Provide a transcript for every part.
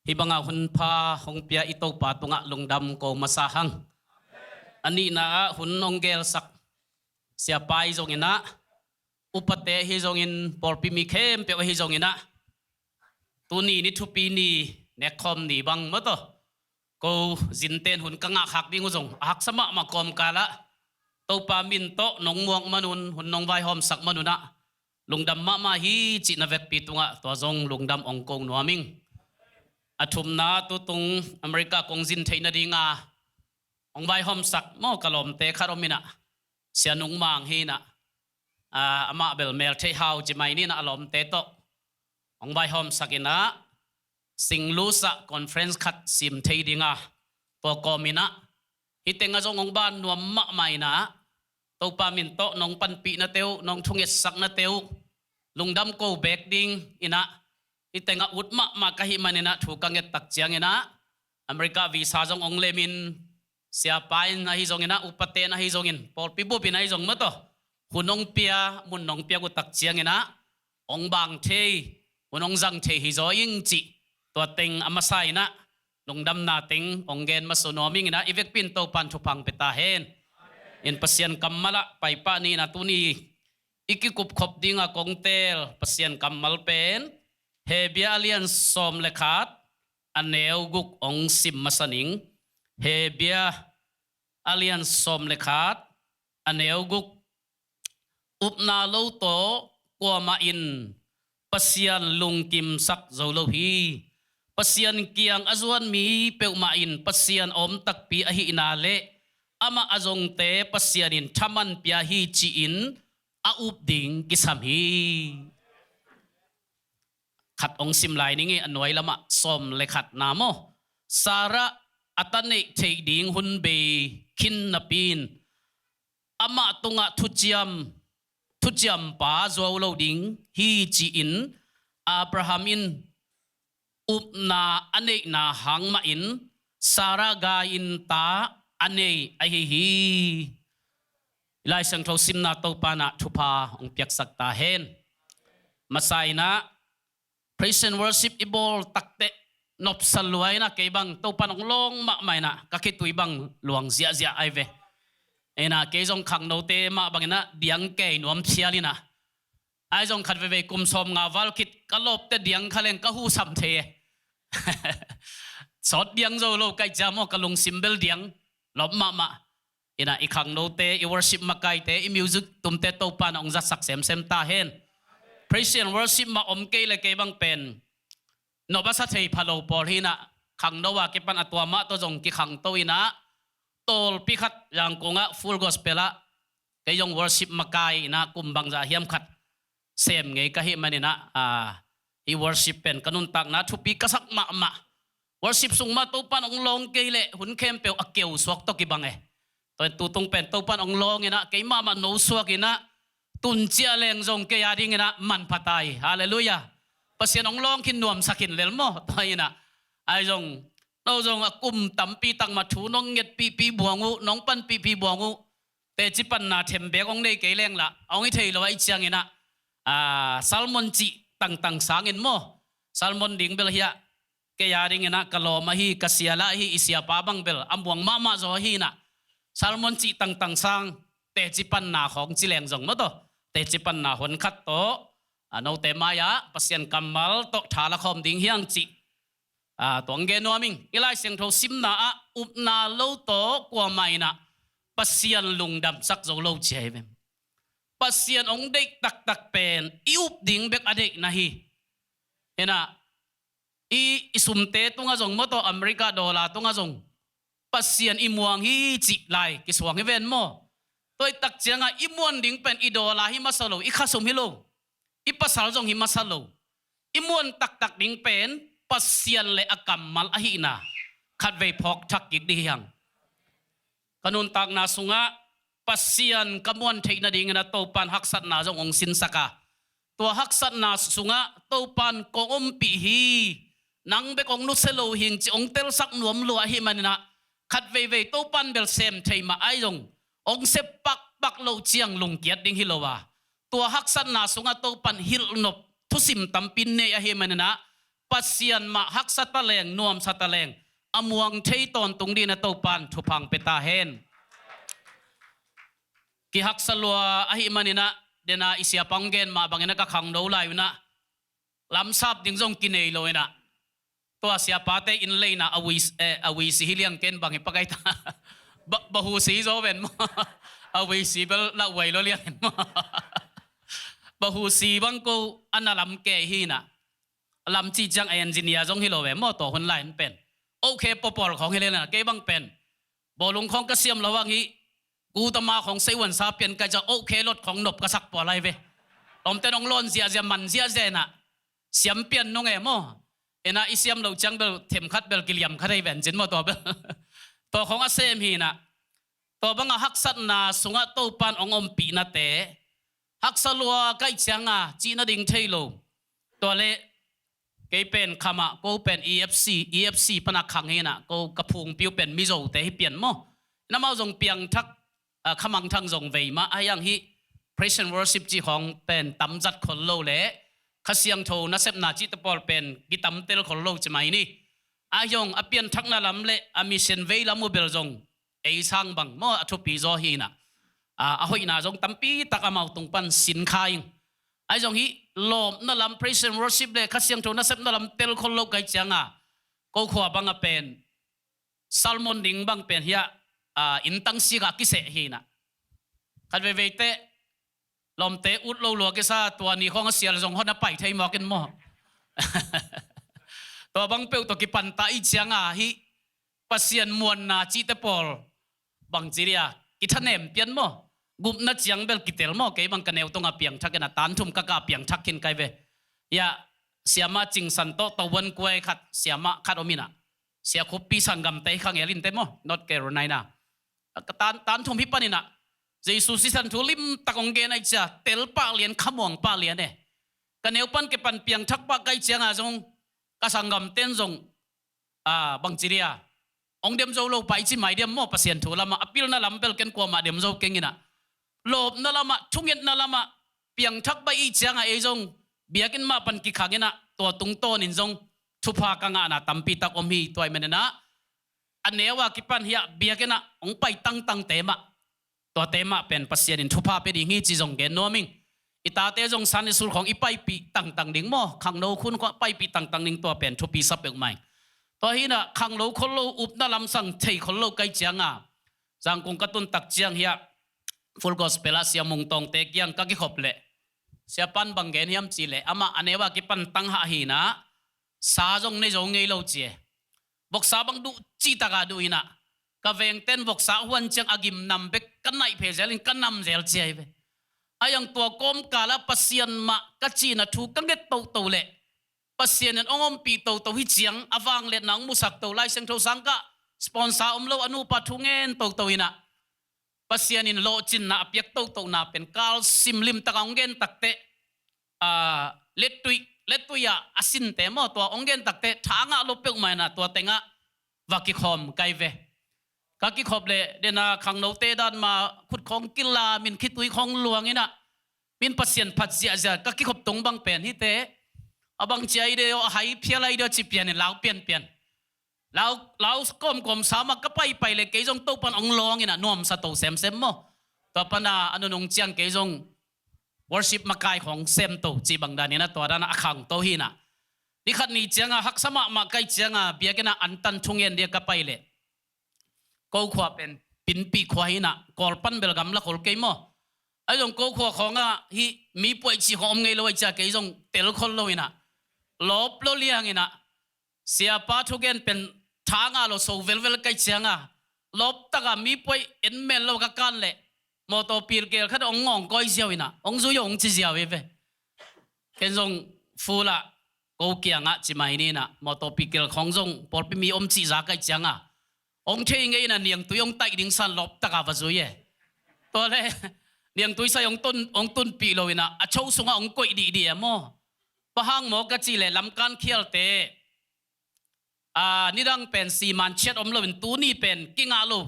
hibanga hun pa hong pia ito pa tunga lungdam ko masahang ani na hun onggel sak sia pai zong ina upate hi zong in porpi mi khem pe hi zong ina tuni ni thupi ni nekhom ni bang mato ko zinten hun kanga khak ding zong hak sama ma kom kala to pa min to nong muang manun hun nong vai hom sak manuna lungdam ma hi chi na vet pi tunga to zong lungdam ong kong nuaming athum na tu tung America kong zin theina dinga ong vai hom sak mo kalom te kharomina sianung mang hi na ama bel mel the hau chi mai ni na alom te to ong vai hom sakina singlusa conference khat sim thei dinga to komina hitenga zong ong ban nuam ma mai na to pa min to nong pan pi na teu nong thunget sak na teu lungdam ko back ding ina hitenga utma ma kahi manina thu kanget tak chiang ina America visa zong ong lemin sia pain na hi zong ina upate na hi zong in por pi bu pi na hi zong ma to hunong pia mun nong pia ku tak chiang ina ong bang thei hunong zang thei hi zo ing chi to teng amasai na lungdam na teng onggen masunoming ina ivek pin to pan thupang peta hen in pasien kammala pai pa ni na tuni ikikup khop dinga kongtel pasien kammal pen hebia alian som lekhat aneu guk ong sim masaning hebia alian som lekhat aneu guk upna lo to kwama in pasian lungkim sak zolo hi pasian kiang azuan mi peuma in pasian om tak pi ahi inale ama azong te pasianin thaman pia hi chi in a up ding kisam hi khat ong sim lai ningi anoi lama som le khat namo sara atane thei ding hun be khin na pin ama tunga thuchiam pa zo lo ding hi chi in abrahamin upna ane na hang ma in sara ga in ta ane ai hi lai sang tho sim na to pa na thupa ong piak sak ta hen masai na praise and worship ibol takte nop salwai na ke bang to pa nong long ma mai na ka ke tui bang luang zia zia ai ve ena ke jong khang no te ma bang na diang ke nuam chiali na ai jong khat ve ve kum som nga wal kit kalop te diang khaleng ka hu sam the sot diang zo lo kai jamo kalung simbel diang lop ma ina ikhang no te I worship makai te I music tum te to pa nong za sak sem ta hen praise and worship ma om ke le ke bang pen no ba sa thei phalo por hi na khang no wa ke pan atwa ma to jong ki khang to ina tol pi khat yang konga full gospel a ke yong worship makai na kumbang za hiam khat sem ngei ka hi manina I worship pen kanun tak na thupi kasak ma worship sung ma to pan ong long ke le hun khem pe akeu swak to ki bang e to tu tung pen to pan ong long ina ke ma no swak ina tun chia leng jong ke yading ina man patai hallelujah pasien ong long kin nuam sakin lel mo to ina ai jong no jong akum tampi tang ma thu nong nget pi buangu nong pan pi buangu te chi pan na them be ong nei ke leng la ong I thei lo ai chiang ina salmon chi tang sangin mo salmon ding bel hia ke yaring ina kaloma hi kasiala hi isia pa bang bel ambuang mama zo hi na salmon chi tang sang te chi pan na khong chi leng jong mo to te chi pan na hon khat to no te maya pasien kamal to thala khom ding hiang chi tong ge noming ilai seng tho sim na up na lo to kwa mai na pasien lungdam sak zo lo che vem pasien ong dek tak pen iup ding bek adek na hi ena isumte tunga jong mo to America dola tunga jong pasien imuang hi chi lai ki suang hi ven mo toy tak chianga imuan ding pen idola hi masalo I khasum hi lo I pasal jong hi masalo imuan tak ding pen pasien le akamal ahi na khat ve phok thak ki di hiang kanun tak na sunga pasien kamuan theina ding na to pan haksat na jong ong sin saka to haksat na sunga to pan ko pi hi nang be kong nu selo hing chi ong tel sak nuam lo hi manina khat ve to pan bel sem theima ai jong ong se pak lo chiang lung kiat ding hilowa tua haksat na sunga to pan hil nop thusim tampin ne a hi manina ปัสเซียนมาฮักสัตะเลงนวมสัตะเลงอมวงเทยตอนตุงดีนะโตปันทุพังเปตาเฮนกิฮักสลัวอหิมันนะเดนะอิเสียปังเกนมาบังเนะกะขังโนไลนะลำซับดิงจงกินเอโลนะตัวเสียปาเตอินเลยนะอวิสิฮิเลียงเกนบังเฮปะไกตาบะฮูสีโซเวนมอวิสิเบลละไวโลเลียนมบะฮูสีบังกูอันนั้นลำเกฮีนะลำจีจังเอนจิเนียร์จงฮิโลเวมอตัวคนไลน์เป็นโอเคปปอลของเฮเลนะเกบังเป็นบอลงของกระเซียมระวังฮีกูตมาของเซวันซาเปียนก็จะโอเครถของนบกระสักปออะไรเวอมเตนองลอนเสียจะมันเสียเจนะเสียมเปียนนงเอมอเอ็นะอิเสียมเราจังเบลเทมคัดเบลกิลยมคัดให้แวนจินมอตัวเบลตัวของอาเซมฮีนะตัวบังฮักสัตนาสุงะโตปันองอมปีนาเตฮักสลัวใกล้จังจีนาดิงเทโลตัวเล่เกเป็นขมาก็เป็น EFC ปนักขังเฮนะก็กระพุงปิวเป็นมิโซเตให้เปลี่ยนมอน้ำเอาจงเปียงทักขมังทางจงเวมาอายังฮี Praise and Worship จีของเป็นตำจัดคนโลเล่ขเสียงโทนัเซปนาจิตปอลเป็นกิตำเตลคนโลจะไหมนี่อายงอเปียนทักนาลำเล่อามิเซนเวลามูเบลจงไอช่างบังมออทุปีโซฮีนะอาหอยนาจงตั้มปีตักอามาตรงปันสินค้ายังไอจงฮีลมนาลำ Praise and Worship เล่ขเสียงโทนัเซปนาลำเตลคนโลไกจังก็ขวาบังเป็นซัลมอนดิงบังเป็นเฮียอินตังซีกากิเสฮีนะขัดเวเตลมเตอุดโลลัวกิซาตัวนี้ของเสียลงหัวนับไปไทยมอกันมั่วตัวบังเปิลตัวกิปันตาอีเจียงฮีปัสเซียนมวนนาจิตปอลบังจีเรียกิทันเอ็มเปียนมั่วกุมนัดเจียงเบลกิเตลมั่วเกบังกันเอวตรงอาเปียงทักกันตันทุ่มกะกาเปียงทักกินไกเวยาเสียมาจิงสันโตตะวันกวยขัดเสียมาขัดอมินะเสียคุปปีสังกัมเตขังเอลินเตมั่วนอตเกโรไนนาตันทุ่มพิปนินะเจสุสิสันทุลิมตะกงเกนไอจ่าเตลปาเลียนขมวงปาเลียนเนี่ยกันเอวปันเก็บปันเปียงทักปากไกเจียงจงกสังกัมเต้นจงบังจีเรียองเดียมโจโลไปจิไม่เดียมมอปัสเซียนทุลามาอพิลนาลำเปลเกนกว่ามาเดียมโจเก่งนะโลบนาลามาทุ่งเงินนาลามาเปียงทักไปอีเจียงไอจงเบียกินมาปันกิขังนะตัวตุงโตนินจงทุพากังนะตัมปีตักอมฮีตัวมันนะอันเนว่ากิปันเฮียเบียกินะองไปตั้งเตมะตัวเตมะเป็นปัสเซียนินทุพาเป็นอย่างนี้จีจงเกนโนมิงอิตาเตจงสันนิสุลของอีไปปีตั้งดิ่งมอขังโนคุณก็ไปปีตั้งดิ่งตัวเป็นทุปีซับเปกใหม่ตัวฮีนะขังโนคนโลอุบนาลำสังเทคนโลไกเจียงจังกงกตุนตักเจียงเฮียฟุลกอสเปลาเสียมุงตองเตกียงกักิขบเละเสียปันบังเกนเฮียมจีเละอามาอันเนว่ากิปันตั้งหาฮีนะสาจงในจงเงยโลเจียบอกสาบังดูจีตากาดูอินะกะเวงเต้นบอกสาหวนเจียงอากิมนำเบกกันไหนเพเจลินกันนำเจลเจียเวอายังตัวกอมกาลปัสเซียนมากะจีนะถูกกันเด็ดโตเละปัสเซียนองอมปีโตฮิเจียงอวังเล็ดนังมุสักโตไลเซงโทสังกะสปอนเซอร์อมโลอนุปัทุเงินโตอินะปัสเซียนินโลจินนะเปียกโตนาเป็นกาลซิมลิมตะกองเงินตักเตเล็ดตุยอาสินเตมอตัวองเงินตักเตทางะโลเปกไม่นะตัวเตงะวักิคอมไกเวกักิขบเลยเดน่าขังโนเตดันมาขุดของกิลามินคิดตุยของหลวงนี่นะมินปัสเซียนพัดเสียจะกักิขบตรงบังเป็นฮิเตอบังใจเดียวหายเพียไรเดียวจีเปลี่ยนเนี่ยเราเปลี่ยนเราก้มสามักก็ไปเลยเกยจงโตปันองลองนี่นะนวมสตูเซมโมตัวปนาอนุนงเจียงเกยจง worship มากายของเซมโตจีบังดานี่นะตัวด้านขังโตฮีนะนี่ขัดนี่เจียงหักสมะมากายเจียงเบียกันอันตันทุ่งเย็นเดียก็ไปเลยกูขวาเป็นปินปีขวาหินะกอลปันเบลกัมละกอลเกยมอไอ้จงกูขวาของฮีมีป่วยจีของอมเงยเลยจากเกยจงเตลคนเลยนะลบโลเลียงนะเสียป้าทุกเย็นเป็นทางเราโซเวลไกเชียงลบตะกามีป่วยเอ็นเมลเราก็กันเลยมอตัวปีเกลขัดองงก้อยเสียวนะองซุยองจีเสียวเว้ยเห็นจงฟูละกูเกียงจีไม่นี่นะมอตัวปีเกลของจงพอปีมีอมจีจากไกเชียงองเชงไงนะเนียงตุยองไตดิ่งสันลบตะกาฟซุยตัวเลยเนียงตุยใส่องตุนปีโลวินะอชูสุงองก้อยดีมอปะหังมอกะจีเลยลำกันเขียลเตนี่ดังเป็นสีมันเช็ดอมโลเป็นตัวนี้เป็นกิ้งอาลู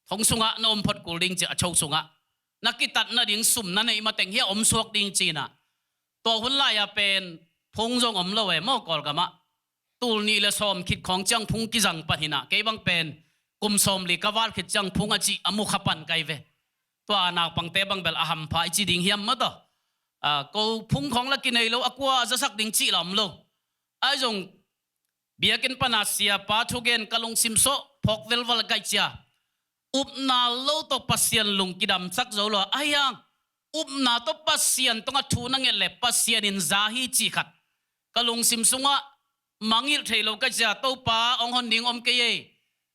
ของสุงะนอมพดกูลิงจะอชูสุงะนักกิตัดนาดิ่งสุ่มนั่นเองมาแต่งเฮียอมสวกดิ่งจีน่ะตัวหุ่นลายเป็น พงจงอมละเวมอกอลกะมะตูลนี่ละซอมคิดของจังพุงกิจังปะหินะเกบังเป็นกุมซอมลีกวาลคิดจังพุงอจิอมุขปันไกเวตัวนักปังเตบังเบลอาหัมพาจิดิงเฮียมมาต่อกูพุงของละกินไอโลอกัวจะสักดิงจิลำโลไอจงเบียกินปนาเสียปาทุเกนกะลงซิมโซพกเวลวัลไกจ้าอุบนาโลตปัสยันลุงกิดำสักโจโลไอยังอุบนาตปัสยันตงะทูนังเอเลปัสยันินซาฮีจิขัดกะลงซิมซุงะมังอิลเทโลกจ้าโตปาองหอนดิงอมเกย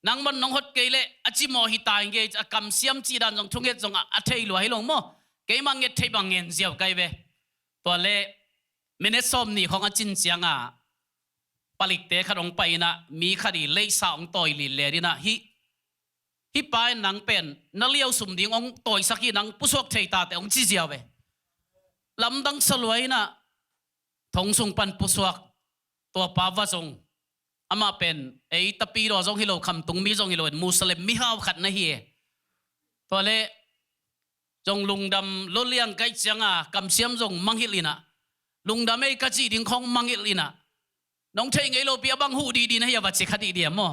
นังมันน้องฮดเกยเลอจิโมฮิตายเกจกำเสียมจีดันจงทุงเกจงอะเทโลให้ลงโมเกยมังเกเทบังเงินเสียวไกเวตัวเลเมเนซอมนี่ของอจินเสียงอะปลิกเตะขนมไปนะมีคดีเลสาวต่อยลิเลดินะฮิปายนังเป็นนักเลี้ยวสุ่มดิ่งองต่อยสักทีนังผู้สวกเทตาแต่องจีเจียวเวลำดังสลวยนะทงสุงปันผู้สวกตัวปาวะจงอามาเป็นไอตะปีรอจงฮิโลคำตุงมีจงฮิโลมุสลิมมิฮาวขัดนะเฮียตัวเล่จงลุงดำลุเลียงไกจังอ่ะกำเสียมจงมังฮิลินะลุงดำไอกะจีดิ่งของมังฮิลินะน้องเทงไอโลเปียบังหูดีๆนะอย่าวัดสิคดีเดียมอ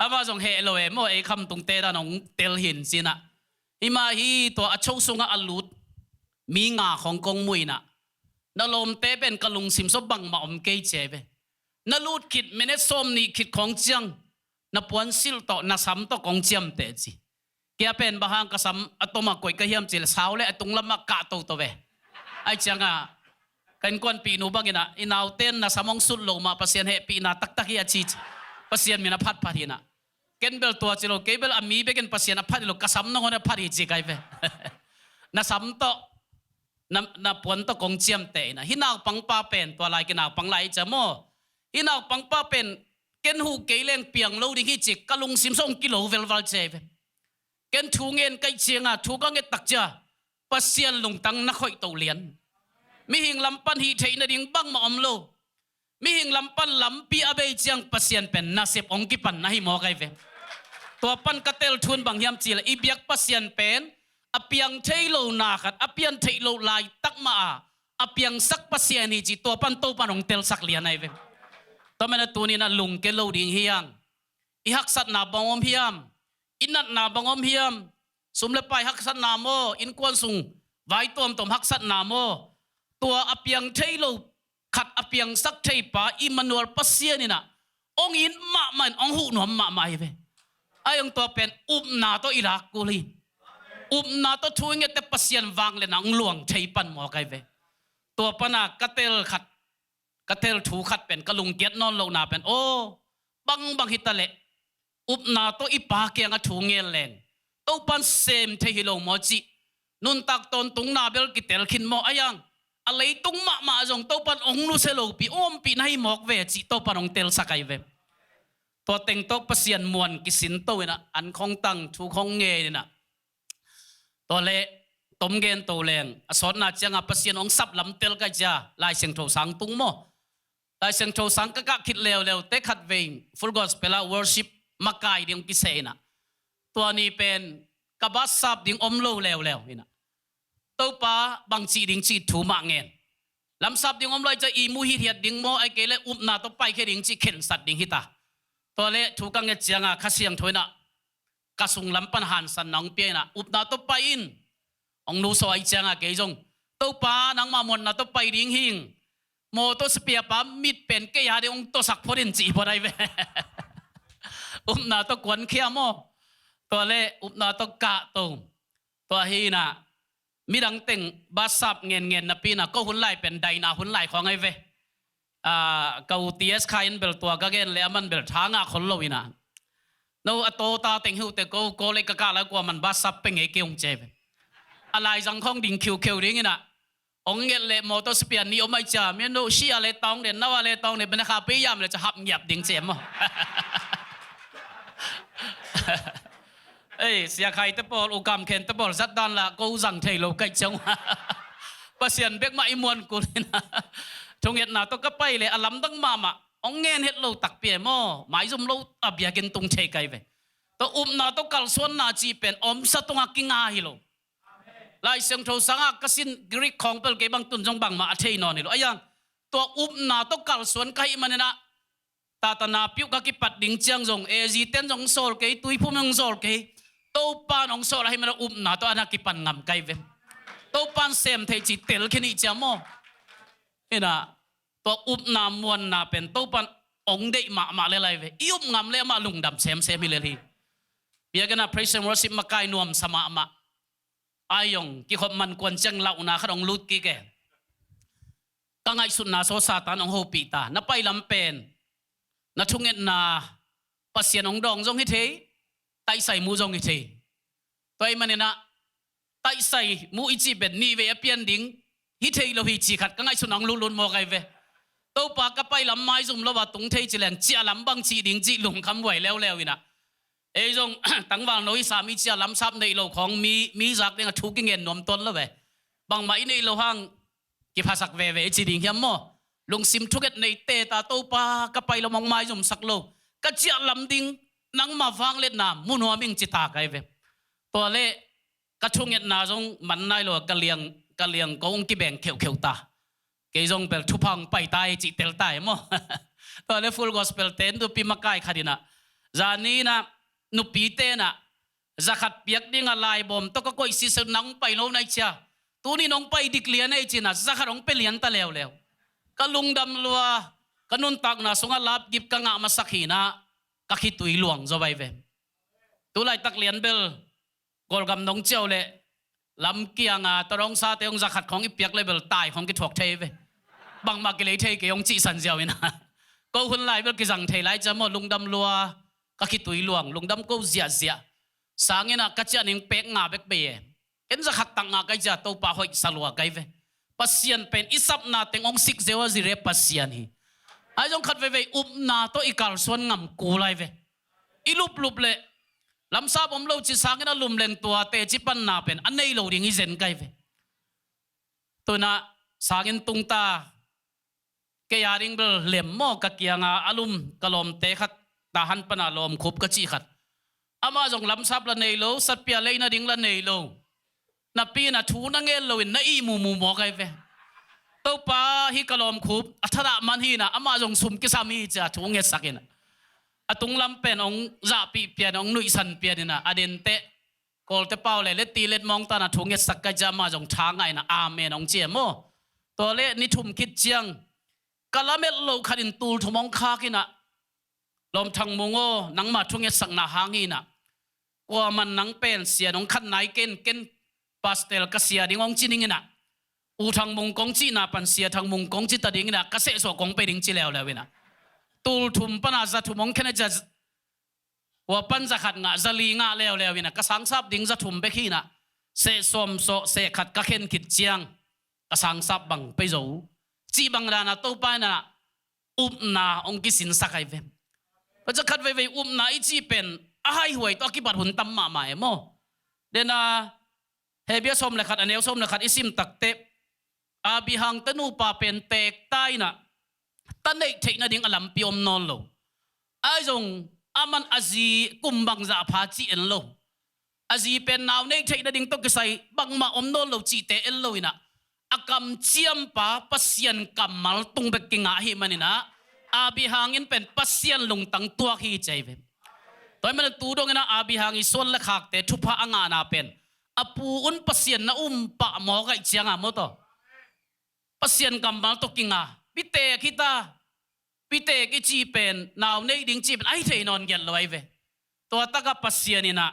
อามาจงเฮโลเอมอไอคำตุงเตดาน้องเตลหินสินะฮิมาฮีตัวอโชสุงอัลลุดมีงาของกงมุยนะนลมเตเป็นกะลุงซิมซบังมาอมเกยเจเวนลูดคิดเมเนซอมนี่คิดของจังนปวนซิลโตนสัมโตของเจียมเตจีเกียเป็นบางกษัมอัตมากวยกะเฮียมจิลสาวเลตุงลำมากะโตโตเวไอจังอ่ะกันกวนปีนูบังอินะอินาวเต้นนะสมองสุดโลมาปัสยานเฮปีนาตักตักเฮียชีปัสยานมีนาพัดพัดหินะเกนเบลตัวจิโลเกเบลอามีเบกันปัสยานพัดโลกษัมนงอนพัดหิจิไกเวนะสัมโตna puan to kong chiam te na hinaw pangpa pen to lai kinaw panglai chamo hinaw pangpa pen ken hu keileng piang lo ding hi chik kalung sim song kilo vel val cheve ken thu ngen kai chianga thu ka nge takcha pasian lung tang na khoi to lian mi hing lampan hi theina ding bang ma om lo mi hing lampan lampi abe chiang pasian pen na sep ong ki pan na hi mo kai ve to pan katel thun bang hiam chila ibyak pasian pen apiang thailo na khat apian thailo lai takma apiang sak pasian hi chi to pan to panong tel sak lian ai ve to mena tuni na lung ke lo ding hiang I hak sat na bangom hiam inat na bangom hiam sumle pai hak sat na mo in kwan sung vai tom hak sat na mo tua apiang thailo khat apiang sak thei pa Emmanuel pasian ina ong in ma man ong hu nom ma mai ve ayong to pen na to irak kuli na to thuing ete pasian wang le nang luang thei pan mo kai ve to pana katel thu khat pen kalung kiat non lo na pen o bang hitale na to ipa ke nga thu ngel len to pan sem thei hilo mo chi nun tak ton tung na bel kitel khin mo ayang alei tung ma jong to pan ong nu se lo pi om pi nai mok ve chi to pan ong tel sakai ve to teng to pasian muan kisin to ina an khong tang thu khong nge naตัวเล่ต้มเกนตัวแรงสอนน่าจะงาปัสยานองซับลำเตลกันจ้าลายเสียงโทสังตุงโมลายเสียงโทสังก็คิดเร็วเตะขัดเวงฟูลกอสเปล่า worship มักไก่ดิ่งกิเซนะตัวนี้เป็นกบัสซับดิ่งอมโลเร็วนี่นะตัวป้าบางจีดิ่งจีถูมาเงินลำซับดิ่งอมโลจะอีมูฮิเทียดดิ่งโมไอเกลอุบนาตัวไปแค่ดิ่งจีเข็นสัตว์ดิ่งฮิตาตัวเล่ถูกกังเงจียงข้าเสียงถอยนะกระสุงลำปันหันสันนังเปียนะอุบนาตไปอินองนูสวยจังอะเกยจงตัวป้านังมามวนนาตไปดิ่งหิงโมตัวสเปียป้ามิดเป็นเกียร์เดียงตัวสักพอดินจีพอได้เวอุบนาตกวนเขียโมตัวเล่อุบนาตกะตัวฮีน่ะมีดังเต็งบาสับเงินนะปีน่ะก็หุ่นไล่เป็นไดนาหุ่นไล่ของไอเวเกาตีเอสคายน์เบลตัวก็เกนเลยมันเบลทางอะคนโลวินะno atota teng hu te ko le ka la kwa man ba sap peng e keung che alai jang khong ding khiu ding ina ong ngel le motor spian ni o mai cha me no shi ale tong le na le tong le ben kha pe yam le cha hap nyap ding che mo ê sia khai te pol u kam khen te pol zat dan la ko jang thei lo kai chong pasian bek ma imon ku na thong yet na to ka pai le alam dang ma ông nghe hết lâu tắc bia mò mãi dùng lâu bia kiến tung chơi cái về to na to kal suan na chi pen om sa tung kinh ngà hi lo ลายเสียงโทสังกกสินกรีกของเปลเก็บังตุนจงบังมาเทนอนนี่หรอยังตัวอุบนาตัวกัลส่วนใครมันนะตาตนาพิวกกิปัดดิ่งเจียงจงเอจีเต้นจงโซลเกตุยพุ่มจงโซลเกตัวปานองโซลให้มันอุบนาตัวอนากิปันงำไกเวตัวปานเซมเทจิเตลแค่นี้จะโมเห็นนะตัวอุบนามวนนาเป็นตัวปานองเดมาเลไลเวยุบงำเลมาลุงดำเซมมิเลลีเบียกันนะ praise and worship มาไกนวมสมาอายงกิขบมันกวนจังเล่านาขนองลุดกิแกกังไอสุดนาโซซาตานองโฮปีตานับไปลำเป็นนัทุงเงินนาปัสเซียนองดองจงฮิเทไตใส่มูจงฮิเทตัวมันเนี่ยนะไตใส่มูอิจิเป็นนี่เวียเปียนดิ้งฮิเทโลฮิจิขัดกังไอสุดนองลุนโมไกเวตัวปากกับไปลำไม้จุ่มแล้วว่าตรงเทจิแหลงเจียลำบังจีดิ้งจีลุงคำไหวแล้ววินะเอ้ยจงตั้งวางน้อยสามีเจียลำซับในโลกของมีจากเนี่ยทุกเงินนวมต้นแล้วเว้บางมาในโลหังกิภาษาเวจีดิ้งเฮียมโมลงซิมทุกเอ็ดในเตตาโตปาก็ไปละมองไม้จมสักโลก็เจียลำดิ้งนังมาฟังเล็ดน้ำมุนหัวมิงจิตาไกเวตัวเล่ก็ทุกเอ็ดนาจงมันนายโลกะเลียงก็องกิแบ่งเขียวตาเกยจงเป็นทุพังไปตายจิตเตลตายโมตัวเล่ full gospel เต้นตัวปีมาไกขัดินะจานี้นะนุปีเตนะจะขัดเปียกดิ้งอะไรบ่มตัวก็ก้อยสิสนังไปโน่นไอเชียตัวนี้น้องไปดิกเลียนไอจีนะจะขัดน้องไปเลียนตะแล้วก็ลุงดำลัวก็นุนตักนะสงลาบยิบกังอามาสักหีนะก็คิดตุยหลวงจะไปเวตัวไรตักเลียนเบลกอลกำน้องเจ้าเลยลำเกียงตรองซาเตยงจะขัดของอีเปียกเลยเบลตายของกิถกเทเวบางมากิเลยเทกยงจีสันเจ้าวินะก็คนไรเบลกิจังเทไรจะหมดลุงดำลัวก็คิดตุยหลวงลุงดำก็เสียสางเงินก็จะนิ่งเป็กงาเป็กเบยเอ็นจะขัดตังงาก็จะตัวป่าหอยสลัวไกเวปัสยันเป็นอิสับนาเต็งองสิกเจวจิเรปัสยันฮีไอ้จงขัดเวอุบนาโตอีกาลส่วนงำกูไลเวอีลุบเลยลำซาบอมโลจิสางนะลุมเลงตัวเตจิปันนาเป็นอันนี้โลดิ้งอิเซนไกเวตัวน่ะสางเงินตุงตาเกียริงเบลเล่มโมกะเกียงอาลุมกะลมเตขัดตาหันปนาลมคุบกะจีขัดอามาจงลำซาบละเนโลสัตเปียเลยนะดิ้งละเนโลนับปีน่ะทูนังเอลวินน่ะอีมูมอกไอเวตัวป้าฮิกะลอมคูบอัฐระมันฮีน่ะอามาจงสุมกิสามีจะทูงเงสักินะอตุงลำเป็นองจะปีเปียนองนุยสันเปียนี่นะอเดนเตกอลเตเป้าเลยเลตีเลตมองตาน่ะทูงเงสักกะจะมาจงทางไงนะอาเมนองเจียโมตัวเลนี่ทุ่มคิดเจียงกะละเม็ดโลขัดินตูลทุมองคากินะลมทางมงโอนังมาทูงเงสักนาหางฮีน่ะกว่ามันนังเป็นเสียนองขันไหนเกนพาสเทลก็เสียดิ่งองจีนิ่งนะอูทางมุงกงจีน่ะปันเสียทางมุงกงจีตัดดิ่งนะก็เสะสวกงไปดิ่งจีแล้วเวินะตูลทุมปนาจะทุมองแค่นั้นจะว่าปันจะขัดงะจะลีงะแล้ววินะก็สังซับดิ่งจะทุมไปขี้นะเสะสมโซเสะขัดก็เข็นขิดเจียงก็สังซับบังไปโจจีบังรานะตัวไปนะอุบนาองกิสินสักไอเวมก็จะขัดไปอุบนาอีจีเป็นอะไรหวยตัวกิบัดหุ่นตั้มมาใหม่โมเดน่าเฮเบียสมเลยขัดอันเอวสมเลยขัดอิสิมตักเตะอาบิฮังตนูปาเป็นเตกใต้น่ะตันเด็กเทคนาดิ่งอลัมปิอมนอนโลไอจงอามันอาจีกุมบังจะพาจีเอ็นโลอาจีเป็นนาวเด็กเทคนาดิ่งตกใส่บังมาอมนอนโลจีเตเอ็นโลอินะอากำเจียมปาปัสยันกำมัลตุงเบกิงาฮิมันนะอาบิฮังอินเป็นปัสยันลงตั้งตัวฮีใจเวตัวมันตูดงนะอาบิฮังอิส่วนละขักเตทุพะอ่างานาเป็นอปูอุนปัสยันนะปะหมอกไอเจียงอ่ะมดต่อปัสยันกำมัลตกิงาพิเตกิตาพิเตกิจีเป็นนาวในดิ่งจีเป็นไอเทนอนเกลลอยเวตัวตะกับปัสยันนี่นะ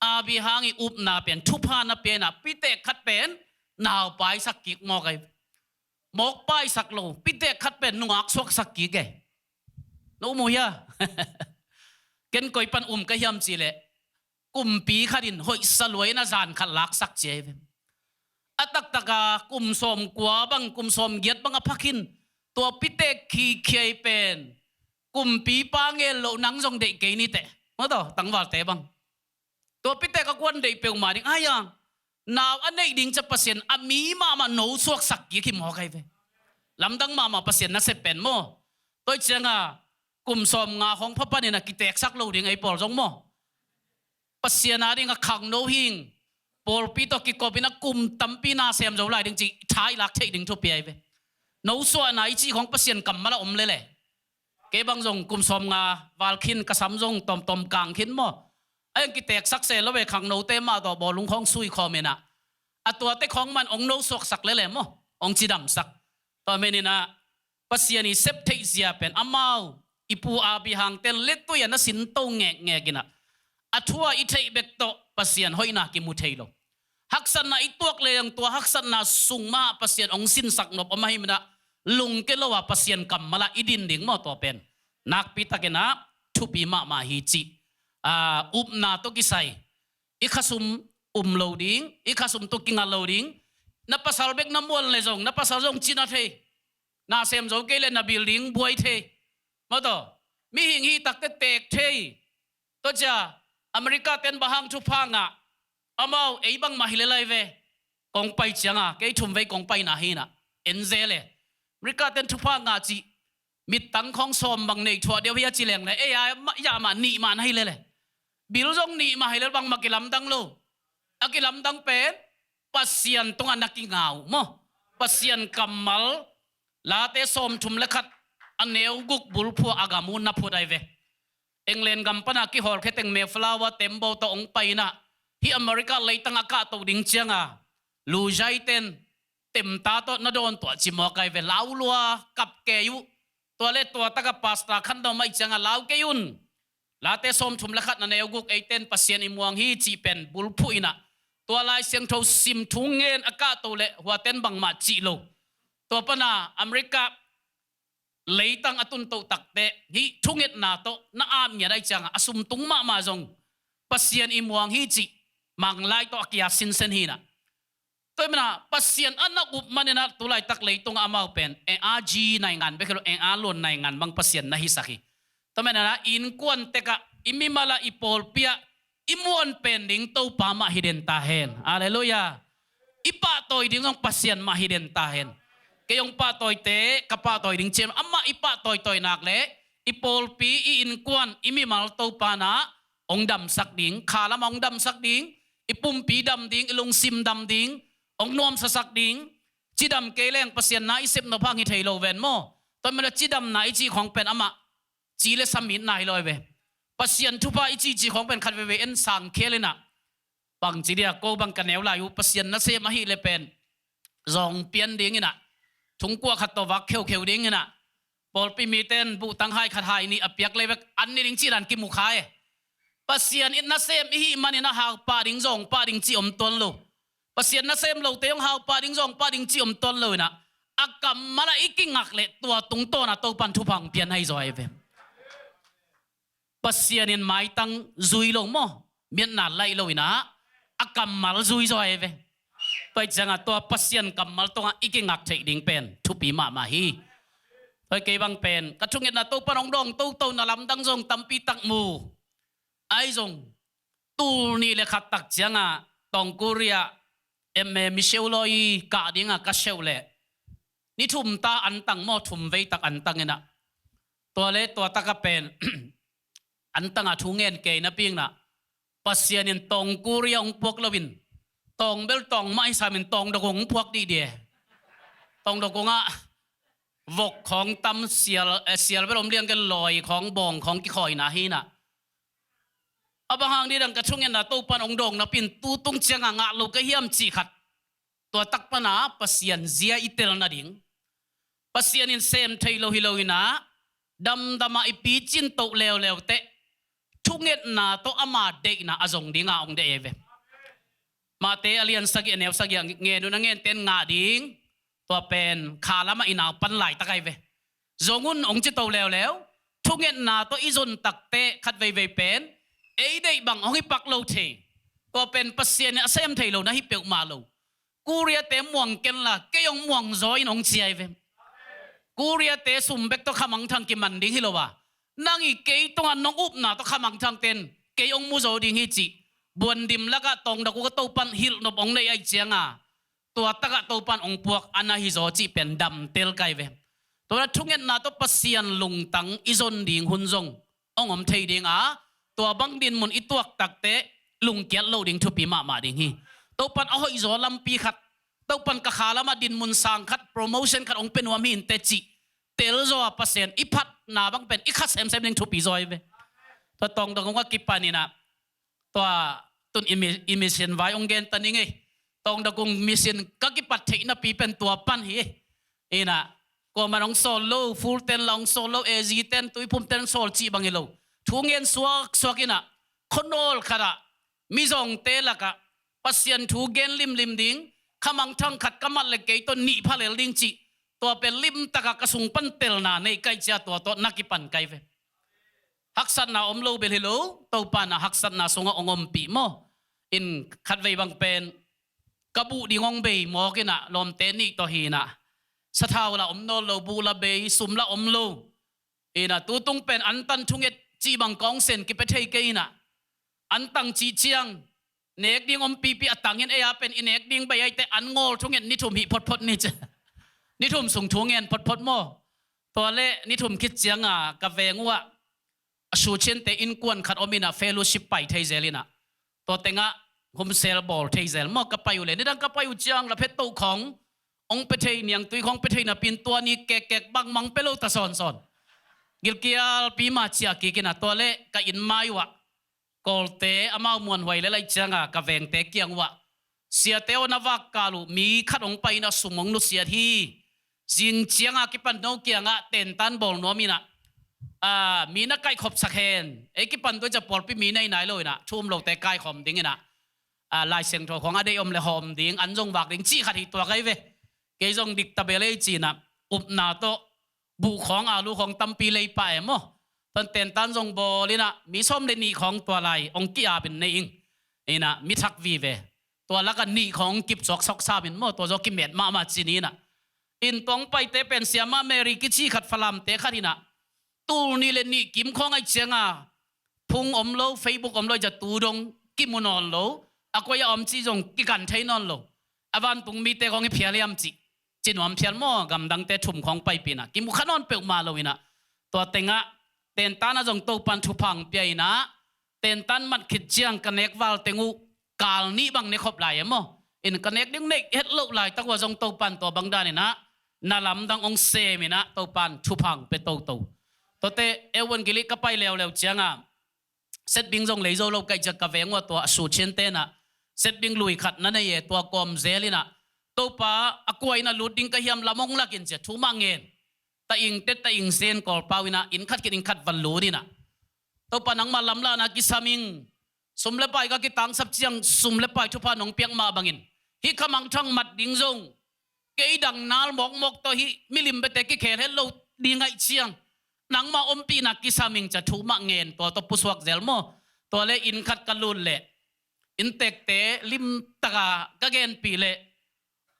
อาบิฮังอิอุบนาเป็นทุพานาเป็นนะพิเตขัดเป็นนาวไปสักกิกหมอกไอหมอกไปสักโลพิเตขัดเป็นนัวอักษรสักกิกไงนู้มูยะเกินก่อยปันก็ยำจีเลกุมปีขัดินหอยสลวยนะจานขัดลักสักเจวอัตักตะกากุมสมกัวบังกุมสมเกียรบังอภักินตัวพิเตขีเขียเป็นกุมปีปางเงลโลนังจงเด็กเกนี่เตะมาต่อตั้งวัดเตะบังตัวพิเตก็ควรเด็กเปียวมาดิอายังนาวอันนี้ดิ่งจะเปอร์เซ็นต์อามีมาโนสวกสักกี่ขิมหอกไอเวลำดังมาเปอร์เซ็นต์นั่นเสเป็นโมตัวเจ้างากุมสมงาของพระปานี่นะกิเตกสักโลดิ่งไอปอลจงโมปัสยานาดิ่งกับขังโนหิงป Paul pito ki ko bina kum tampi na sem zo lai ding chi thai lak thei ding thu pi ai ve no so na I chi khong pasien kam mala om le le ke bang zong kum som nga wal khin ka sam zong tom tom kang khin mo ai ki tek sak se lo ve khang no te ma do bo lung khong sui kho me na atua te khong man ong no sok sak le le mo ong chi dam sak to me ni na pasien I sep thei zia pen amau ipu abi hang ten let to ya na sin to nge gina athua I thei bek to pasien hoina ki mu thei lo haksan na ituak le yang tua haksan na sungma pasien ong sin sak nop amai mina lung ke lowa pasien kam mala idin ding mo to pen nak pita ke na thupi ma hi chi na to kisai ikhasum loading ikhasum to kinga loading na pasal bek na mol le jong na pasal jong china the na sem zo ke le na building buai the mo to mi hing hi tak te tek the to cha America ten bahang thu phanga amau ei bang mahilelai ve kong pai changa ke thum ve kong pai na hi na enzele America ten thu phanga chi mit tang khong som bang nei thua deu hia chi leng le e ya ma ni man hai le bil jong ni ma hai le bang makilam dang lo akilam dang pen pasien tonga nakingau mo pasien kamal late som thum lekhat aneu guk bulphu agamun na phudai ve England gampana ki hor kheteng me flower tembo to ong paina hi America leitang aka to ding chianga lu jai ten tem ta to na don to chimo kai ve laulua kap ke yu to le to taka pasta khan do mai chianga lau ke yun late som thum lekhat na neu guk 18 pasien imuang hi chi pen bulphu ina to lai siang tho sim thungen aka to le huaten bang ma chi lo to pana America leitang atun to takte hi thunget na to na am nya dai changa asum tung ma jong pasien imuang hi chi mang lai to akia sin sen hi na to mana pasien anak up manena tulai tak leitung amau pen ag nai ngan be kelo alon nai ngan bang pasien na hi sakhi to mana in kwan teka imimala ipol pia imuan pending to pa ma hiden tahen haleluya ipa toy dingong pasien ma hiden tahen kayong patoy te kapatoy ding chem amma ipa toy nak le ipol pi in kwan imimal to pana ong dam sak ding khala ong dam sak ding ipum pi dam ding ilung sim dam ding ong nom sa sak ding chidam keleng pasien na isep no phang hi thailo ven mo to mena chidam na ichi khong pen ama chi le samin nai loi ve pasien thupa ichi chi khong pen khat ve en sang khelena bang chi dia ko bang kaneu la yu pasien na se ma hi le pen zong pian ding ina thung kwa khat to wak kheu ding na pol pi mi ten bu tang hai khat hai ni apiak le an ni ring chi ran ki mu khai pasien in na sem hi manina ha pa ding zong pa ding chi om ton lo pasien na sem lo te yong ha pa ding zong pa ding chi om ton lo na akam mala ikingak le tua tung to na to pan thu phang pian hai zoi ve pasien in mai tang zui lo mo mian na lai lo ina akam mal zui zoi ve pai changa to pasien kamal to ikingak thei ding pen thupi ma hi oi ke bang pen ka thungit na to panong dong to na lam dang jong tampi tak mu ai jong tu ni le khat tak changa tong korea michel loi ka dinga ka seule ni thum ta an tang mo thum vei tak an tang ina to le to ta ka pen an tanga thungen ke na ping na pasien in tong korea ong pok lovin tong bel tong mai samin tong do gong puak di dia tong do gonga vok khong tam sial belom liang ke loi khong bong khong ki khoi na hi na abahang di dang ka thungen na to pan ong dong na pin tu tung chiang nga lo ka hiam chi khat to tak pana pasien zia itel na ding pasien in sem thailo hiloina dam dama ipi chin to lew te thunget na to ama de na azong dinga ong de eve mate alian sagi enew sagi nge nu na ngen ten nga ding to pen khala ma ina pan lai takai ve zongun ong chi to lew thunget na to izon takte khat ve pen ei dei bang ong hi pak lo the to pen pasien asem thailo na hi peuk ma lo kuria te muang ken la ke yong muang zoi nong chiai ve kuria te sum bek to khamang thang ki man ding hilowa nangi ke to an nong up na to khamang thang ten ke yong mu zo ding hi chi buan dim laga tong da ku to pan hil no bong nei ai chianga to taka to pan ong puak ana hi zo chi pen dam tel kai ve to na thungen na to pasien lung tang izon ding hun zong ong om thei ding a to bang din mun ituak takte lung kiat lo ding thu pi ma ding hi ตัวปันเอาอีโซลัมปีขัดตัวปันกะขาลามาดินมุนสังขัดโปรโมชั่นขัดองเป็นวามีนเตจิเตลโซอาเปอร์เซ็นต์อีพัดนาบังเป็นอีขัดเซมเซมเล่งทุปีโซยเวตัวตรงว่ากิปานี่นะตัวตุนอิมิชันไว้องเกนตันนี่ไงตรงตะกงมิชันก็กิปัดเทนะปีเป็นตัวปันเฮนะก็มาลองโซโล่ฟูลเทนลองโซโล่เอซีเทนตุยพุ่มเทนโซลจีบังเฮโลทุ่งเงินสวกินะคนโนลขระมิจงเตละกะปัสยันทุ่งเงินลิมดิ้งขมังทั้งขัดกำมัดเล็กเกยตัวนีพาเลลิงจีตัวเป็นลิมตะกะกระสุงปันเตลนาในไกจ่าตัวนักกิปันไกเวฮักสันนาอมโลเบลโลตัวปานะฮักสันนาสงะองอมปีโมอินขัดเวบังเป็นกบูดีงงเบย์มอกินะลมเตนิตัวฮีนะสถาวละอมโนโลบูละเบย์สุมละอมโลนะตัวตุงเป็นอันตันทุงเอจีบังกองเซนกิเปเทเกยนะอันตังจีเจียงเนกดิ้งอมปีอัตังเงินเอียเป็นอินเนกดิ้งไปไอแต่อันงอทุงเงินนิทุมหิพดนี่จ้ะนิทุมส่งทุงเงินพดโมตัวเล่นิทุมคิดเจียงกะเวงว่าสูเชนเตอินกวนขัดอมินะเฟโลชิปไปเทเซลินะตัวเต็งะโฮมเซลบอลเทเซลมอกกับไปอยู่เลยนี่ดังกับไปอยู่เจียงละเพชรตัวขององเปเทเนียงตุยของเปเทนะปีนตัวนี้แกกบังมังเปโลตะซอนกิลเกียลปีมาเชียกิกินะตัวเล่กะอินมาอยู่วะกอลเตอามามวนไว้เลยเจียงกะเวงเตเกียงวะเสียเตวนาวักกาลุมีขัดองไปนะสุมงนุเสียที่จินเจียงกิปันโนเกียงเต็นตันบอลนัวมีนะมีนักไก่ขบสักเฮนกิปันตัวจะปลดไปมีในไหนเลยนะทุ่มโลแต่ไก่ขมดิ้งนะลายเสียงโทของอเดอมเลยหอมดิ้งอันจงบักดิ้งจี้ขัดที่ตัวไก่เวเกยจงดิกตะเบลจีนะอุบนาโตบุของอาลูของตัมปีเลยไปมั้งตอนเต็นตันจงบอลินะมีส้มเลนีของตัวลายองกี้อาเป็นในอิงนะมีทักวีเวตัวละกันนี่ของกิบซอกซาเป็นมั้งตัวจกิมเม็ดมาจีนีนะอินตองไปเตเป็นเสียมาเมริกิชีขัดฟลามเตขัดที่นะตูนี่เลนี่กิมของไอเจียงพุงอมโลเฟซบุ๊กอมโลจะตูดงกิมุนอลโลอากวยอมจีจงกิกันเทนอลโลอวันตุงมีเตของเพียรยมจีจินวมเพียรโมกำดังเตถุมของไปปีนะกิมุขนอนเปลมาโลวินะตัวเต็งเต็นตันจงโตปันทุพังเปียนะเต็นตันมัดขิดเจียงกันเนกวาลเตงูกาลนี้บังเนคบไหลโมอินกันเนกดิ้งเนกเฮ็ดโลไหลตั้งว่าจงโตปันตัวบังดานี่นะนาลำดังองเซมินะโตปันทุพังเป็นโตตัวเตเอวันกิลิก็ไปเร็วเจียงเซตบิงจงเลยโจโลกไกจะกระเวงว่าตัวสูเชนเตนะเซตบิงลุยขัดนั่นเองตัวกอมเซลินะตัวป้าอากวยนะลุดดิ้งกะเฮียมละมงลักินเจทุมังเงินตาอิงเตตาอิงเซนกอลปาวินะอินขัดกินอินขัดวันลูนี่นะตัวป้านังมาลำลานะกิสามิงสมเลปายก็กิตังสับเจียงสมเลปายทุพานองเปียงมาบังอินฮิขมังทั้งมัดดิ้งจงเกยดังนาลมกตัวฮิมิลิมเบเตกิเคเฮลโลดิ้งไอเชียงนังมาอมปีนักกิสามิงจะทุมังเงินตัวปุสวกเซลโมตัวเลอินขัดกันลุนเลอินเตกเตลิมตะกะเกนปีเล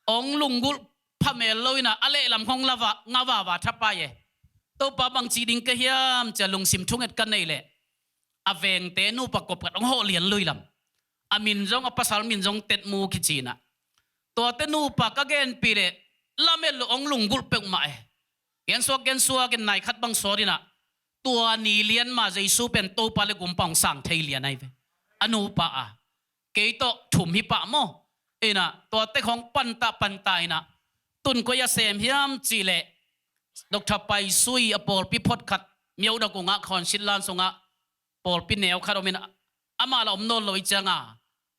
องลุงกุลพะเมลโลยนะอะไรลำของลาวงาวาวาทับไปตัวป้าบางจีดิงก็เฮียมจะลงซิมทุ่งเอ็ดกันในเลอเวงเตนูประกบกับองโหเลียนลุยลำอามินจงอปัสสาวมินจงเต็ดมูคิจีนะตัวเตนูปากะเกนปีเลลาเมลองลุงกุลเปกมาเกนสัวกันนายขัดบังสอดีนะตัวนี้เลียนมาใจสู้เป็นตัวปาเลกุมปังสังเทเลียนไอ้เวอนุปะเกยโตถุมหิปะโมนะตัวเตของปันตายนะตุนก็ยาเสมเฮียมจีเลดอกทับไปซุยอปอลพิพดขัดเมียวดกุงะคอนชิลลานสงะปอลพิเนวคาร์มินอามาลอมโนลอยจัง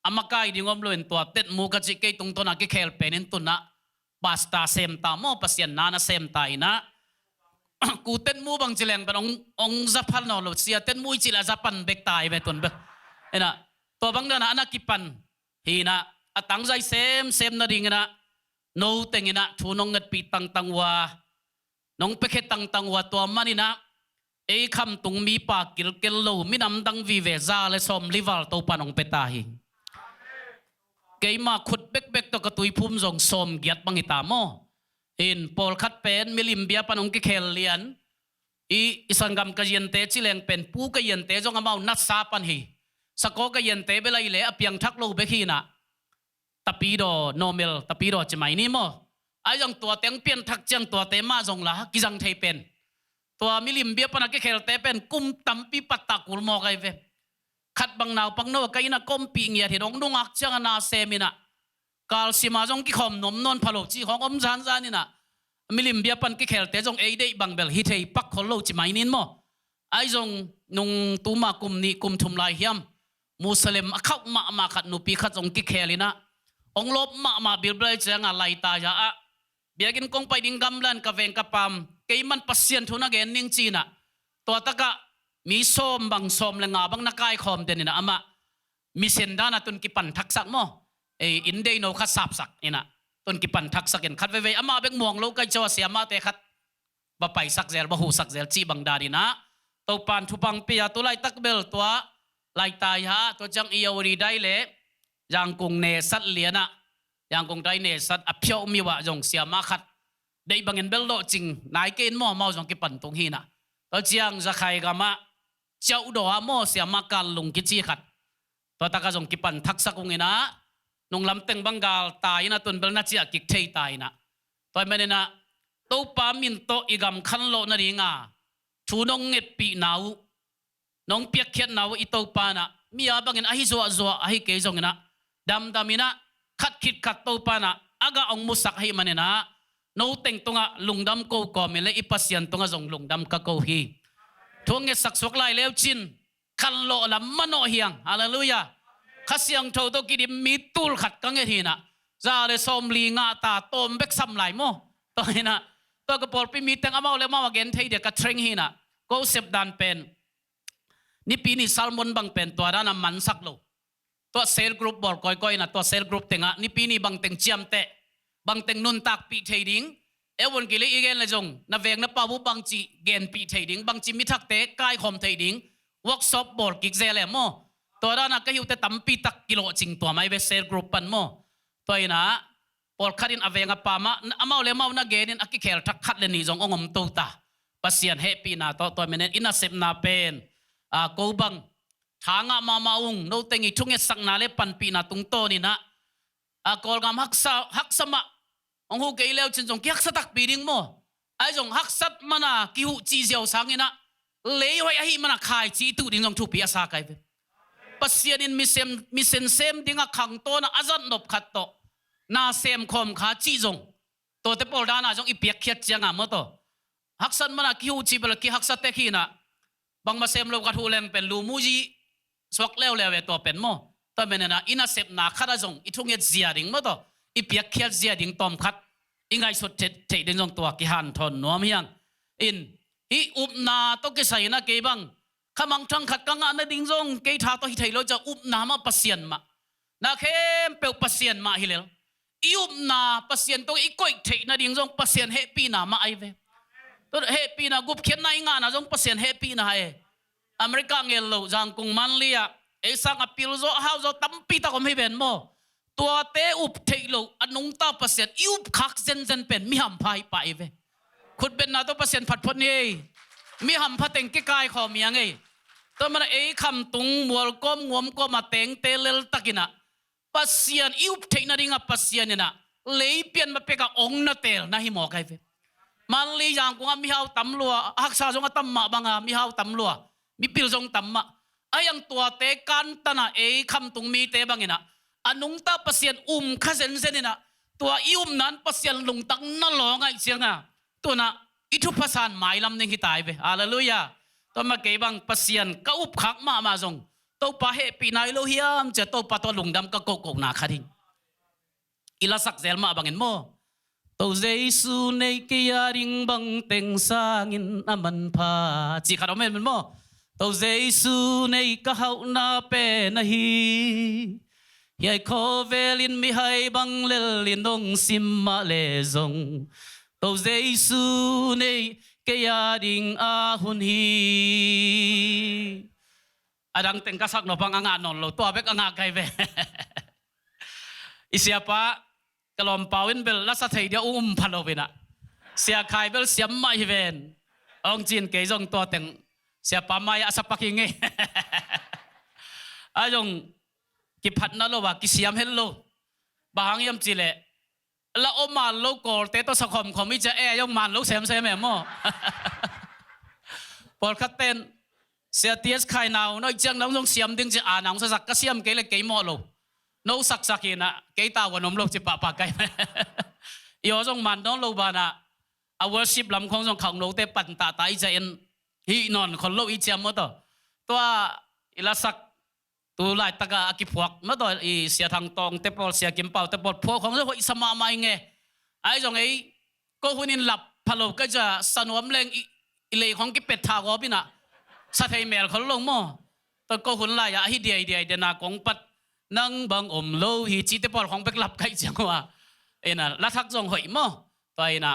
อามาไกดิงอมโลนตัวเต็ดมูกจิเกยตุงตัวนักเคลเป็นตุนนะบาสตาเซมตาโมปัสยันนานะเซมตายนะกูเต้นมูบังจิเลงเป็นองจับพันนอลเสียเต้นมูจิลาจับพันเบกตายไปตุนเบนะตัวบังเดนะอนากิปันฮีนะตั้งใจเซมนาดิ่งนะโนเต็งนะทูนงเงดปีตังว่าน้องเปกตังว่าตัวมันนี่นะคำตุงมีปากกิลโลมินำดังวิเวซาเลสอมลิวัลตัวปานองเปตาหิเกยมาขุดเบกตัวกระตุยพุ่มจงสมเกียรติบังอิตาโมอินปอลคัดเป็นมิลิมเบียปานองกิเคลเลียนอิสังกัมกะยันเตจิเลงเป็นปูกะยันเตจงอามานัดซาปันฮีสกอกะยันเตเบลัยเลอเปียงทักโลเบคีนะตะปีโดโนเมลตะปีโดจะไม่นี่มั้งไอ้ยังตัวเต็งเปลี่ยนทักจังตัวเตมาจงละกิจังเทเป็นตัวมิลิมเบียปนักเกลเตเป็นกุมตั้มปีปัตตะกุลมอกไอเวขัดบังนาวปังโนกไกนะก้มปีเงียที่น้องนุ่งอักจังนาเซมินะ กาลสิมาจงกิขมนมนนพะโลจีของจานนี่นะมิลิมเบียปันกิเคลเตจงเอเดบังเบลฮิตเฮปักคนโลจิไม่นินโมไอจงนุงตูมากุมนี้กุมทุมลายเฮียมมุสลิมเข้ามาขัดนุปีขัดจงกิเคลินะองลบมาบิลเบลเจงอะไรตายะเบียกินกงไปดิ้งกำลันกะเวงกะปามเกยมันปัสเซียนทุนเกนนิงจีนะตัวตะกะมีส้มบางส้มและงาบางนักไก่คอมเดนินะอามามีเซนดานะตุนกิปันทักษะโมอินเดโนขัดสับสักนี่นะตุนกิปันทักษะกันขัดเวอามาเบกมองโลกไกจวเสียมาเตขัดบะไปสักเซลบะหูสักเซลจีบังดาดีนะตัวปานทุปังเปียตัวไลตักเบลตัวไลตายฮะตัวจังเอียวรีได้เลยยังคงเนสัตเลียนะยังคงได้เนสัตอภิโอมีวะจงเสียมาขัดได้บังเงินเบลโลจริงนายเกณฑ์มอมาจงกิปันตรงฮีนะตัวเจียงจะใครกันมาเจ้าดอมอเสียมาการลงกิจีขัดตัวตากจงกิปันทักษะกงเงินะนงลำเต็งบังกาลตายนะตุนเบลนัดเจียกิกเทยตายนะตัวมันนะตัวปามินโตอีกำคันโลนาริงาชูนงเงปีนาวน้องเปียกเขียนนาวอีตัวปานะมีอาบังเงินอหิจัวอหิเกยจงนะดำมินะขัดคิดขัดตัวปานะอากาองมุสักให้มันนะโนเต็งตงะลุงดำโกกอมเลยอีปัสยันตงะจงลุงดำกะโกฮีทวงเงสักสวกไล่เลวจินคันโลละมันโอเฮียงฮาเลลูยาข้าเสียงโทตกิดิมีตูลขัดกังเงทีนะซาเลสอมลีงาตาโตมเบกซัมไหลโมตัวนี้นะตัวกระปอลไปมีแต่งอามาเลมาว่าเกนเทยเดียกระเทรงฮีนะก็เสพดันเป็นนี่ปีนี้ซัลมอนบังเป็นตัวด้านมันสักโลตัวเซลกรุ๊ปบอกก้อยๆนะตัวเซลกรุ๊ปเต็งอ่ะนี่ปีนี้บังเต็งเจียมเตะบังเต็งนุนตักปีเทดิ้งวันกิเลอีเกนเลยจงนาเวงนับปาวุบังจีเกนปีเทดิ้งบังจีมิทักเตะกายคอมเทดิ้งเวิร์กช็อปบอร์กิกเซเลโมตัวด้านนั้นก็อยู่แต่ตั้มปีตักกิโลจริงตัวไม่เวเซลกรุ๊ปปันโมตัวนี้นะปอลคัดินอเวงปามาอามาเลมาวนเกนินอักกิเคลทักคัดเลนี่จงองมตูตาปัสเซียนเฮปีนาตัวมันอินาเซมนาเป็นกูบังทางมาอุงโนเตงิทุ่งเอสักนาเลปันปีนาตุงโตนี่นะกอลกามฮักสมะองหูเกยเลวจินจงกิฮักสตักปีดิงโมไอจงฮักสัตมานากิหูจีเจียวสังนี่นะเลวไอฮิมานาขายจีตุดิงจงทุปีอาสาไกเวปัสเซียนินมิเซนเซมดิงะขังโตนะอาจันนบขัดโตนาเซมคอมขาจีจงตัวเตปอลดานาจงอีเปียกเขียดเจียงอ่ะมั้งโตฮักสัตมานากิหูจีเบลกิฮักสัตเตขีนะบางมาเซมโลกัดหูเลงเป็นลูมูจีสวกเลวตัวเป็นโมตัวเป็นนะอินาเซปนาขัดจงอีทุ่งเอ็ดเสียดิ่งมั้งโตอีเปียกเขียดเสียดิ่งตอมขัดอิงไงสุดเทดิ่งจงตัวกิฮันทนนัวมียังอินฮีอุบนาตัวกิใส่นะเก็บังขมังทังขัดกังอันดิ่งจงเกยท่าตัวฮิไทยเราจะอุบนามาปัสเซียนมานาเข้มเปลวปัสเซียนมาฮิเลลอีอุบนาปัสเซียนตัวอีก้อยเทนะดิ่งจงปัสเซียนเฮปีนามาไอเวตัวเฮปีนากุบเขียนนายงานนะจงปัสเซียนเฮปีนาไออเมริกาเงลโลจังกุงมันเลียเอสังอพิลโซฮาวโซตั้มปีตะคมให้เป็นโมตัวเตอุบเทโลอันนุงตาเปอร์เซ็นต์อุบคักเซนเป็นมิหัมพายไปเวคุณเป็นนาตัวเปอร์เซ็นต์ผัดพนเย่มิหัมพัดเต็งกี่กายขอมียังไงตัวมันเอคำตุงมัวก้มงวมก็มาเต็งเตเลลตะกินะเปอร์เซ็นต์อุบเทนาดิงะเปอร์เซ็นต์เนี่ยนะเลยเปลี่ยนมาเป็นกับองนาเตลนะฮิโมกายเวมันเลยยังกูงมิฮาวตำลัวฮักษาจงตั้มมาบังมิฮาวตำลัวมีปิลจงตั้มมาไอ้ยังตัวเตกันตนะเอคำตุงมีเตบังอินะอันนุงตาเปอร์เซ็นต์ข้าเซนนี่นะตัวนั้นเปอร์เซ็นต์ลงตั้งนั่นหลงไอ้เสียงอ่ะตัวน่ะอิทุภาษาหมายลำหนึ่งที่ตายไปฮาเลลูยาตัวมาเก็บังเปอร์เซ็นต์ก็อุบขักมาจงตัวปะเฮปีนายโลหิมจะตัวปะตัวลงดำก็โกกนาคดิ้งอิลาสักเซลมาบังเงินโมตัวเจสุในกิยาริงบังเต็งสางินอามันพาจีขัดเอาเมนมันโมตัวเจสุในกะเฮานาเปนะฮียายขอเวลินมิให้บังเลลินดงซิมมาเลจงตัวเจสุในกิยาริงอาหุนฮีอดังเต็งกะสักนปังงานนนโลตัวเบกงาไกเวอิเสียปะกลอมปาวินเบลลัสเทียพันโลวินะเสียขายเบลเสียมไม่เวนองจีนเกยจงตัวเต็งเสียปามายาสับปักยังไงอาจงกิพัดนั่นโลวะกิเสียมเฮลโลบางยามจีเลละอมาโลโกลเตตัวสักคมขมิจะเอยงมันโลเซมแม่โมปอลคัตเตนเสียเทียสไข่นาวน้อยจังน้องจงเสียมดึงจะอ่านน้องสักก็เสียมเกลเกยโมโล no saksakina kita wanom lo si papa kai yo jong man don lo bana a worship lam khong jong khang lo te pan ta tai ja en hi non khol lo I cham mo to tua ilasak tu lai taka akipuak mo to I sia thang tong te pol sia kim pau te pol pho khong lo isama mai nge ai jong ei ko hunin lap phalo ka ja sanuam leng ile khong ki pet tha go bina sa thei mel khol lo mo to ko hun la ya hi diai de na kong pat nang bang lo hi chi te pol khong bek lap kai chang wa ena la thak jong hoi mo to ena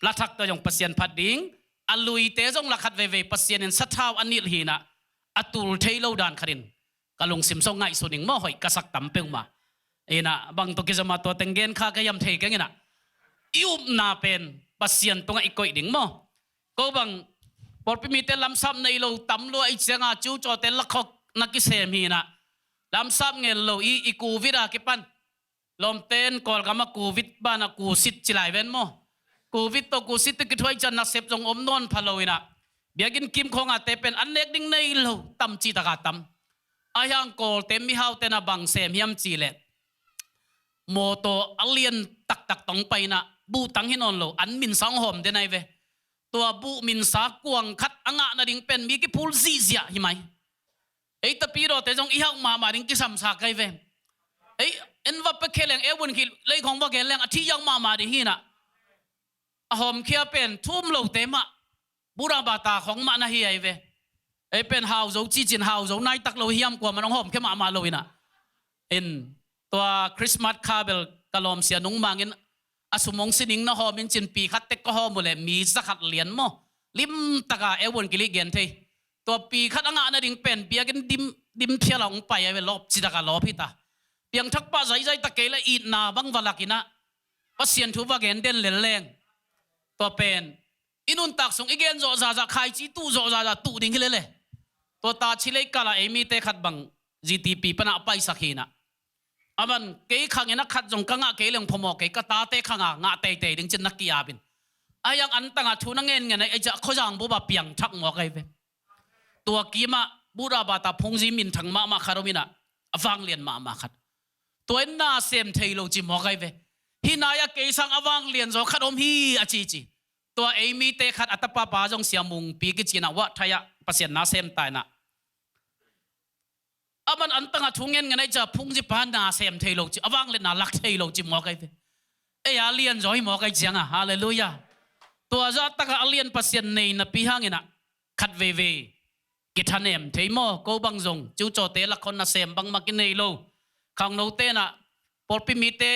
la thak to jong pasien phat ding alui te jong la khat ve pasien en sathau anil hi na atul thailo dan kharin kalung sim so ngai suning mo hoi kasak tampeng ma ena bang to kizama to tengen kha ka yam thei kengena ium na pen pasien tonga ikoi ding mo ko bang por pimite lam sam nei lo tam lo ai chenga chu cho te lakhok nakisem hi na lam sam ngel lo I covid a ki pan lom ten kol kama covid ba na ku sit chilai ven mo covid to ku sit ki thoi chan na sep jong om non phaloina biagin kim khonga te pen anek ding nei lo tam chi taka tam ayang kol te mi hau te na bang sem hiam chi le moto alien tak tong pai na bu tang hinon lo an min sang hom de nai ve tua bu min sa kuang khat anga na ding pen mi ki phul zi zia hi mai ei ta pi ro te jong I hau ma ding ki sam sa kai ve ei en va pe kheleng e bun ki lei khong va gen leng a thi yang ma di hi na a hom khia pen thum lo te ma bura ba ta khong ma na hi ai ve ei pen hau zo chi chin hau zo nai tak lo hiam kwa manong hom khe ma lo ina in tua Christmas kabel kalom sia nung mangin asumong sining na homin chin pi khat tek ko homule mi zakhat lian mo lim taka e won kili gen thei tua pi khat anga na ding pen biagin dim phiala ong pai ave lop chi taka lop hita piang thak pa zai takela I na bang walakina pasien thu wa gen den leng tua pen inun tak song igen zo za khai chi tu zo za tu ding le to ta chilei kala emi te khat bang GTP pana pai sakhina aman ke khangena khat jong kanga ke leng phomo ke ka ta te khanga nga te ding chin nakia bin ayang an tanga thuna ngen ngen ai ja khojang bu ba piang thak mo kai ve tua kima bura ba ta phongji min thang ma kharomina awang lian ma khat toin na sem thailo chi mo kai ve hi na ya ke sang awang lian zo khatom hi chi tua emi te khat atapa pa jong siamung pi ki china wa thaya pasien na sem tai na aman antanga thungen nganai cha phungji pa na sem thailo chi awang le na lak thailo chi mo kai ve e ya lian zoi mo kai changa hallelujah to za taka alien pasien nei na pi hangina khat ve ki thanem theimo ko bang jong chu cho te la khon na sem bang ma ki nei lo khang no te na por pi mi te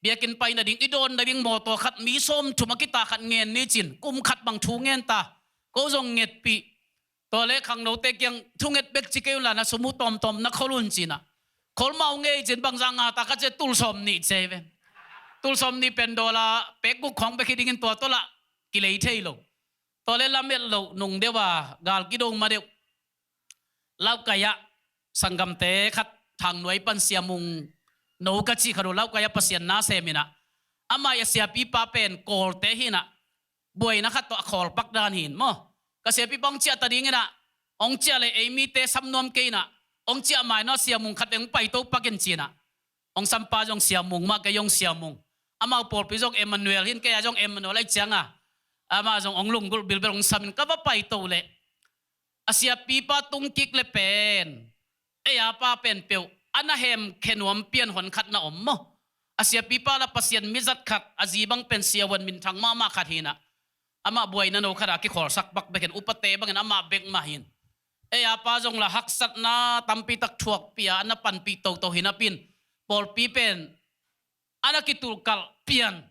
biakin pai na ding idon na ding mo to khat mi som thuma ki ta khat ngen ni chin kum khat bang thu ngen ta ko jong nget pi to le khang no te kyang thunget bek chi ke la na sumu tom na kholun china khol mau nge chen bang janga ta ka che tul som ni che ve tul som ni pen dola pek ku khong be ki ding to la ki lei thei lo to le lamel lo nung dewa gal ki dong ma deu lau kaya sangam te khat thang noi pan siamung no ka chi kharo lau kaya pasien na semina ama ya sia pi pa pen kol te hina boy na khat to khol pak dan hin mo ka se pi bang chia ta ding na ong chia le emi te samnom ke na ong chia mai no siamung khat eng pai to pakin china ong sampa jong siamung ma ka yong siamung ama por pi jong Emmanuel hin ke ya jong Emmanuel ai changa ama jong ong lung gul bil ong samin ka ba pai to le asia pi pa tung kik le pen e ya pa pen peu anahem khenuam pian hon khat na om mo asia pi pa la pasien mizat khat azibang pen siawan min thang ma khat hina ama boy na no khara ki khor sak bak beken upate bangen ama bek mahin e ya pa jong la haksat na tampi tak thuak pia na pan pi to hina pin por pi pen ana ki tulkal pian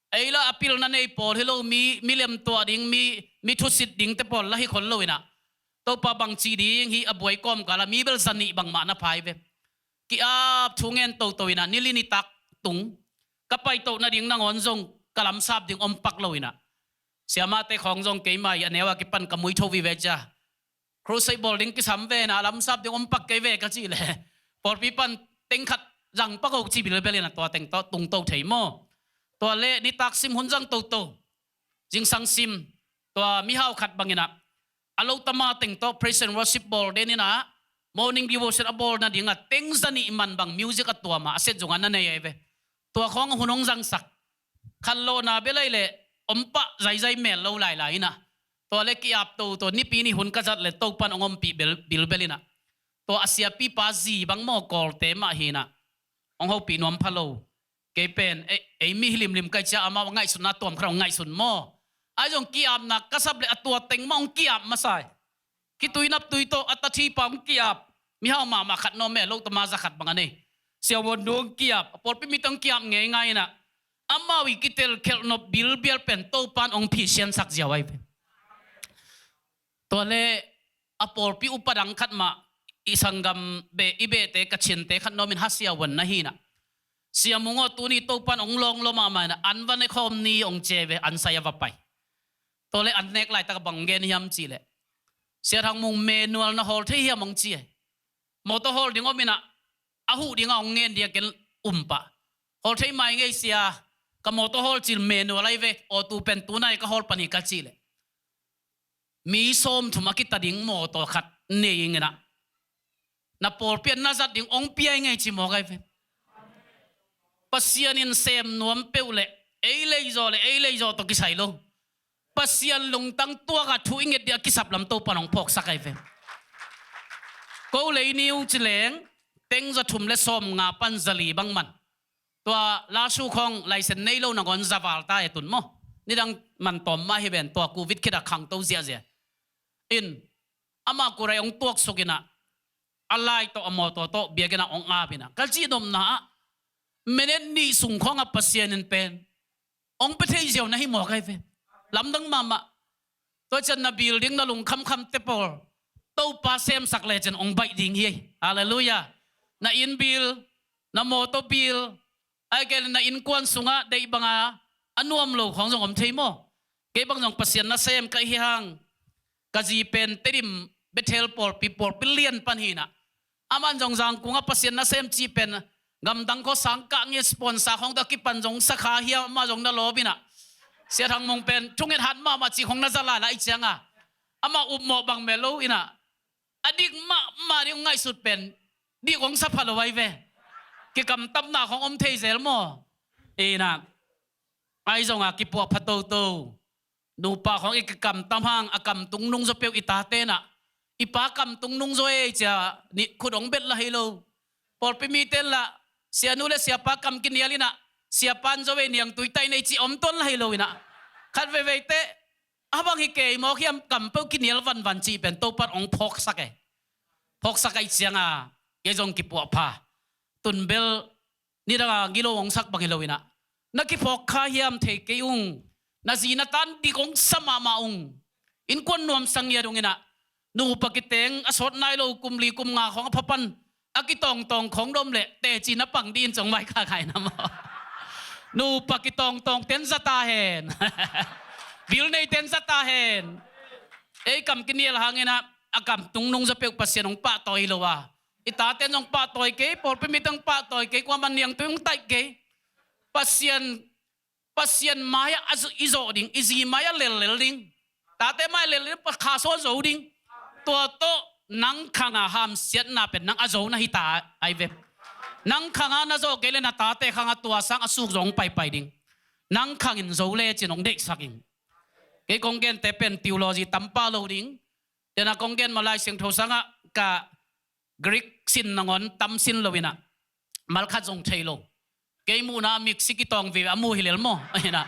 eila apil na nei por hello mi lem to ding mi thusit ding te por la hi khol loina to pa bang chi ding hi aboi kom kala mi bel sani bang ma na phai ve ki ap thungen to ina nilini tak tung kapai to na ding nangon jong kalam sap ding om pak loina siama te khong jong ke mai anewa ki pan kamui thowi ve cha crusade bowling ki sam ve na lam sap ding om pak ke ve ka chi le por pi pan teng khat rang pa ko chi bil bel na to teng to tung to thei mo to le ni tak sim hun jang to jing sang sim to mi hau khat bangina alo tama teng to praise and worship ball denina morning devotion abol na dinga things na ni iman bang music at tuwa ma aset jungan na nay eve tuwa khong hunong jang sak khallo na belai le ompa zai mel lo lai lai na to le ki ap to ni pi ni hun ka jat le to pan ongom pi bil belina to asia pi pa zi bang mo kol te ma hi na ong ho pi nom phalo ke pen ei mi lim kai cha ama ngai sun na tom khrong ngai sun mo ai jong ki ap na kasab le atua teng ma ong ki ap ma sai ki tui nap tui to atathi pa ong ki ap mi ha ma khat no me lo to ma za khat bang ane sia won dong ki ap por pi mi tong ki ap ngai na ama wi kitel kel no bil pen to pan ong phi sian sak jiawai to le apor pi upadang khat ma isangam be ibe te kachin te khat no min hasia wan na hi na sia mungo tu ni to pan ong long lo ma na an van e khom ni ong cheve an saya va pai to le an nek lai ta bang gen hiam chi le sia thang mung manual na hol the hiam ong chi motor hol ding omina ahu ding ong ngen dia ken umpa hol the mai ngai sia ka motor hol chil manual ai ve o tu pen tu nai ka hol pani ka chi le mi som thuma ki ta ding motor khat ne ingena na por pian na zat ding ong pi ai ngai chi mo gai ve pasian in sem nuam peule ei le zo to ki sai lo pasian lung tang tua ka thu inget dia ki sap lam to panong phok sakai ve ko le niu chileng teng za thum le som nga pan zali bang man tua la su khong lai sen nei lo na gon zawal ta e tun mo ni dang man tom ma hi ben to covid khida khang to zia in ama kurai ong tuak sukina alai to amo to biagena ong abina kalchi dom na menen ni sung khong a pasien en pen ong pethei zeu na hi mo kai ve lam dang mama to chan na building na lung kham te por to pa sem sak le chen ong bai ding hi hallelujah na in bill na moto bill ai kel na in kwan sunga dei banga anuam lo khong jong om thei mo ke bang jong pasien na sem kai hi hang kaji pen terim betel por people billion pan hina aman jong jang kunga pasien na sem chi pen gam dang ko sangka ngi sponsor khong da ki pan jong sakha hiya ma jong na lobina sia thang mong pen thunget hat ma chi khong na zala la i changa ama up mo bang melo ina adik ma ri ngai sut pen di khong sa phalo wai ve ki kam tam na khong om thei zel mo ina ai jong a ki po phato to nu pa khong ik kam tam hang akam tung nung zo peu ita te na ipa kam tung nung zo e cha ni khudong bet la hilo por pi mi tel la sia nu le sia pa kam kin yalina sia pan zo we niang tui tai nei chi om ton la hilo ina khat ve te abang hi ke mo khiam kam peu kin yal van chi pen to pat ong phok sakai chianga ye jong ki pu pha tun bel ni da ngilo ong sak bang hilo ina na ki phok kha hiam the ke ung na zina tan di kong sama maung in kon nuam sang ya dong ina nu pakiteng asot nai lo kumli kum nga khong phapan akitong tong khong dom le te chi na pang din chong mai kha khai na mo nu pakitong tong ten zata hen bil nei ten zata hen ei kam kiniel hangena akam tung nung za pe pasien ong pa toi lo wa ita ten ong pa toi ke por pimitang pa toi ke kwa man yang tung tai ke pasien maya izo ding izi maya lel ding tate mai lel pa khaso zo ding to nang khanga ham siat na pen nang azo na hita ai ve nang khanga na zo kele na tate khanga tua sang asuk zong pai ding nang khangin zo le chinong dek saking ke konggen te pen theology tampa lo ding tena konggen malai sing tho sanga ka greek sin nangon tam sin lowina malkha jong thailo ke mu na mix ki tong vi amu hilel mo ina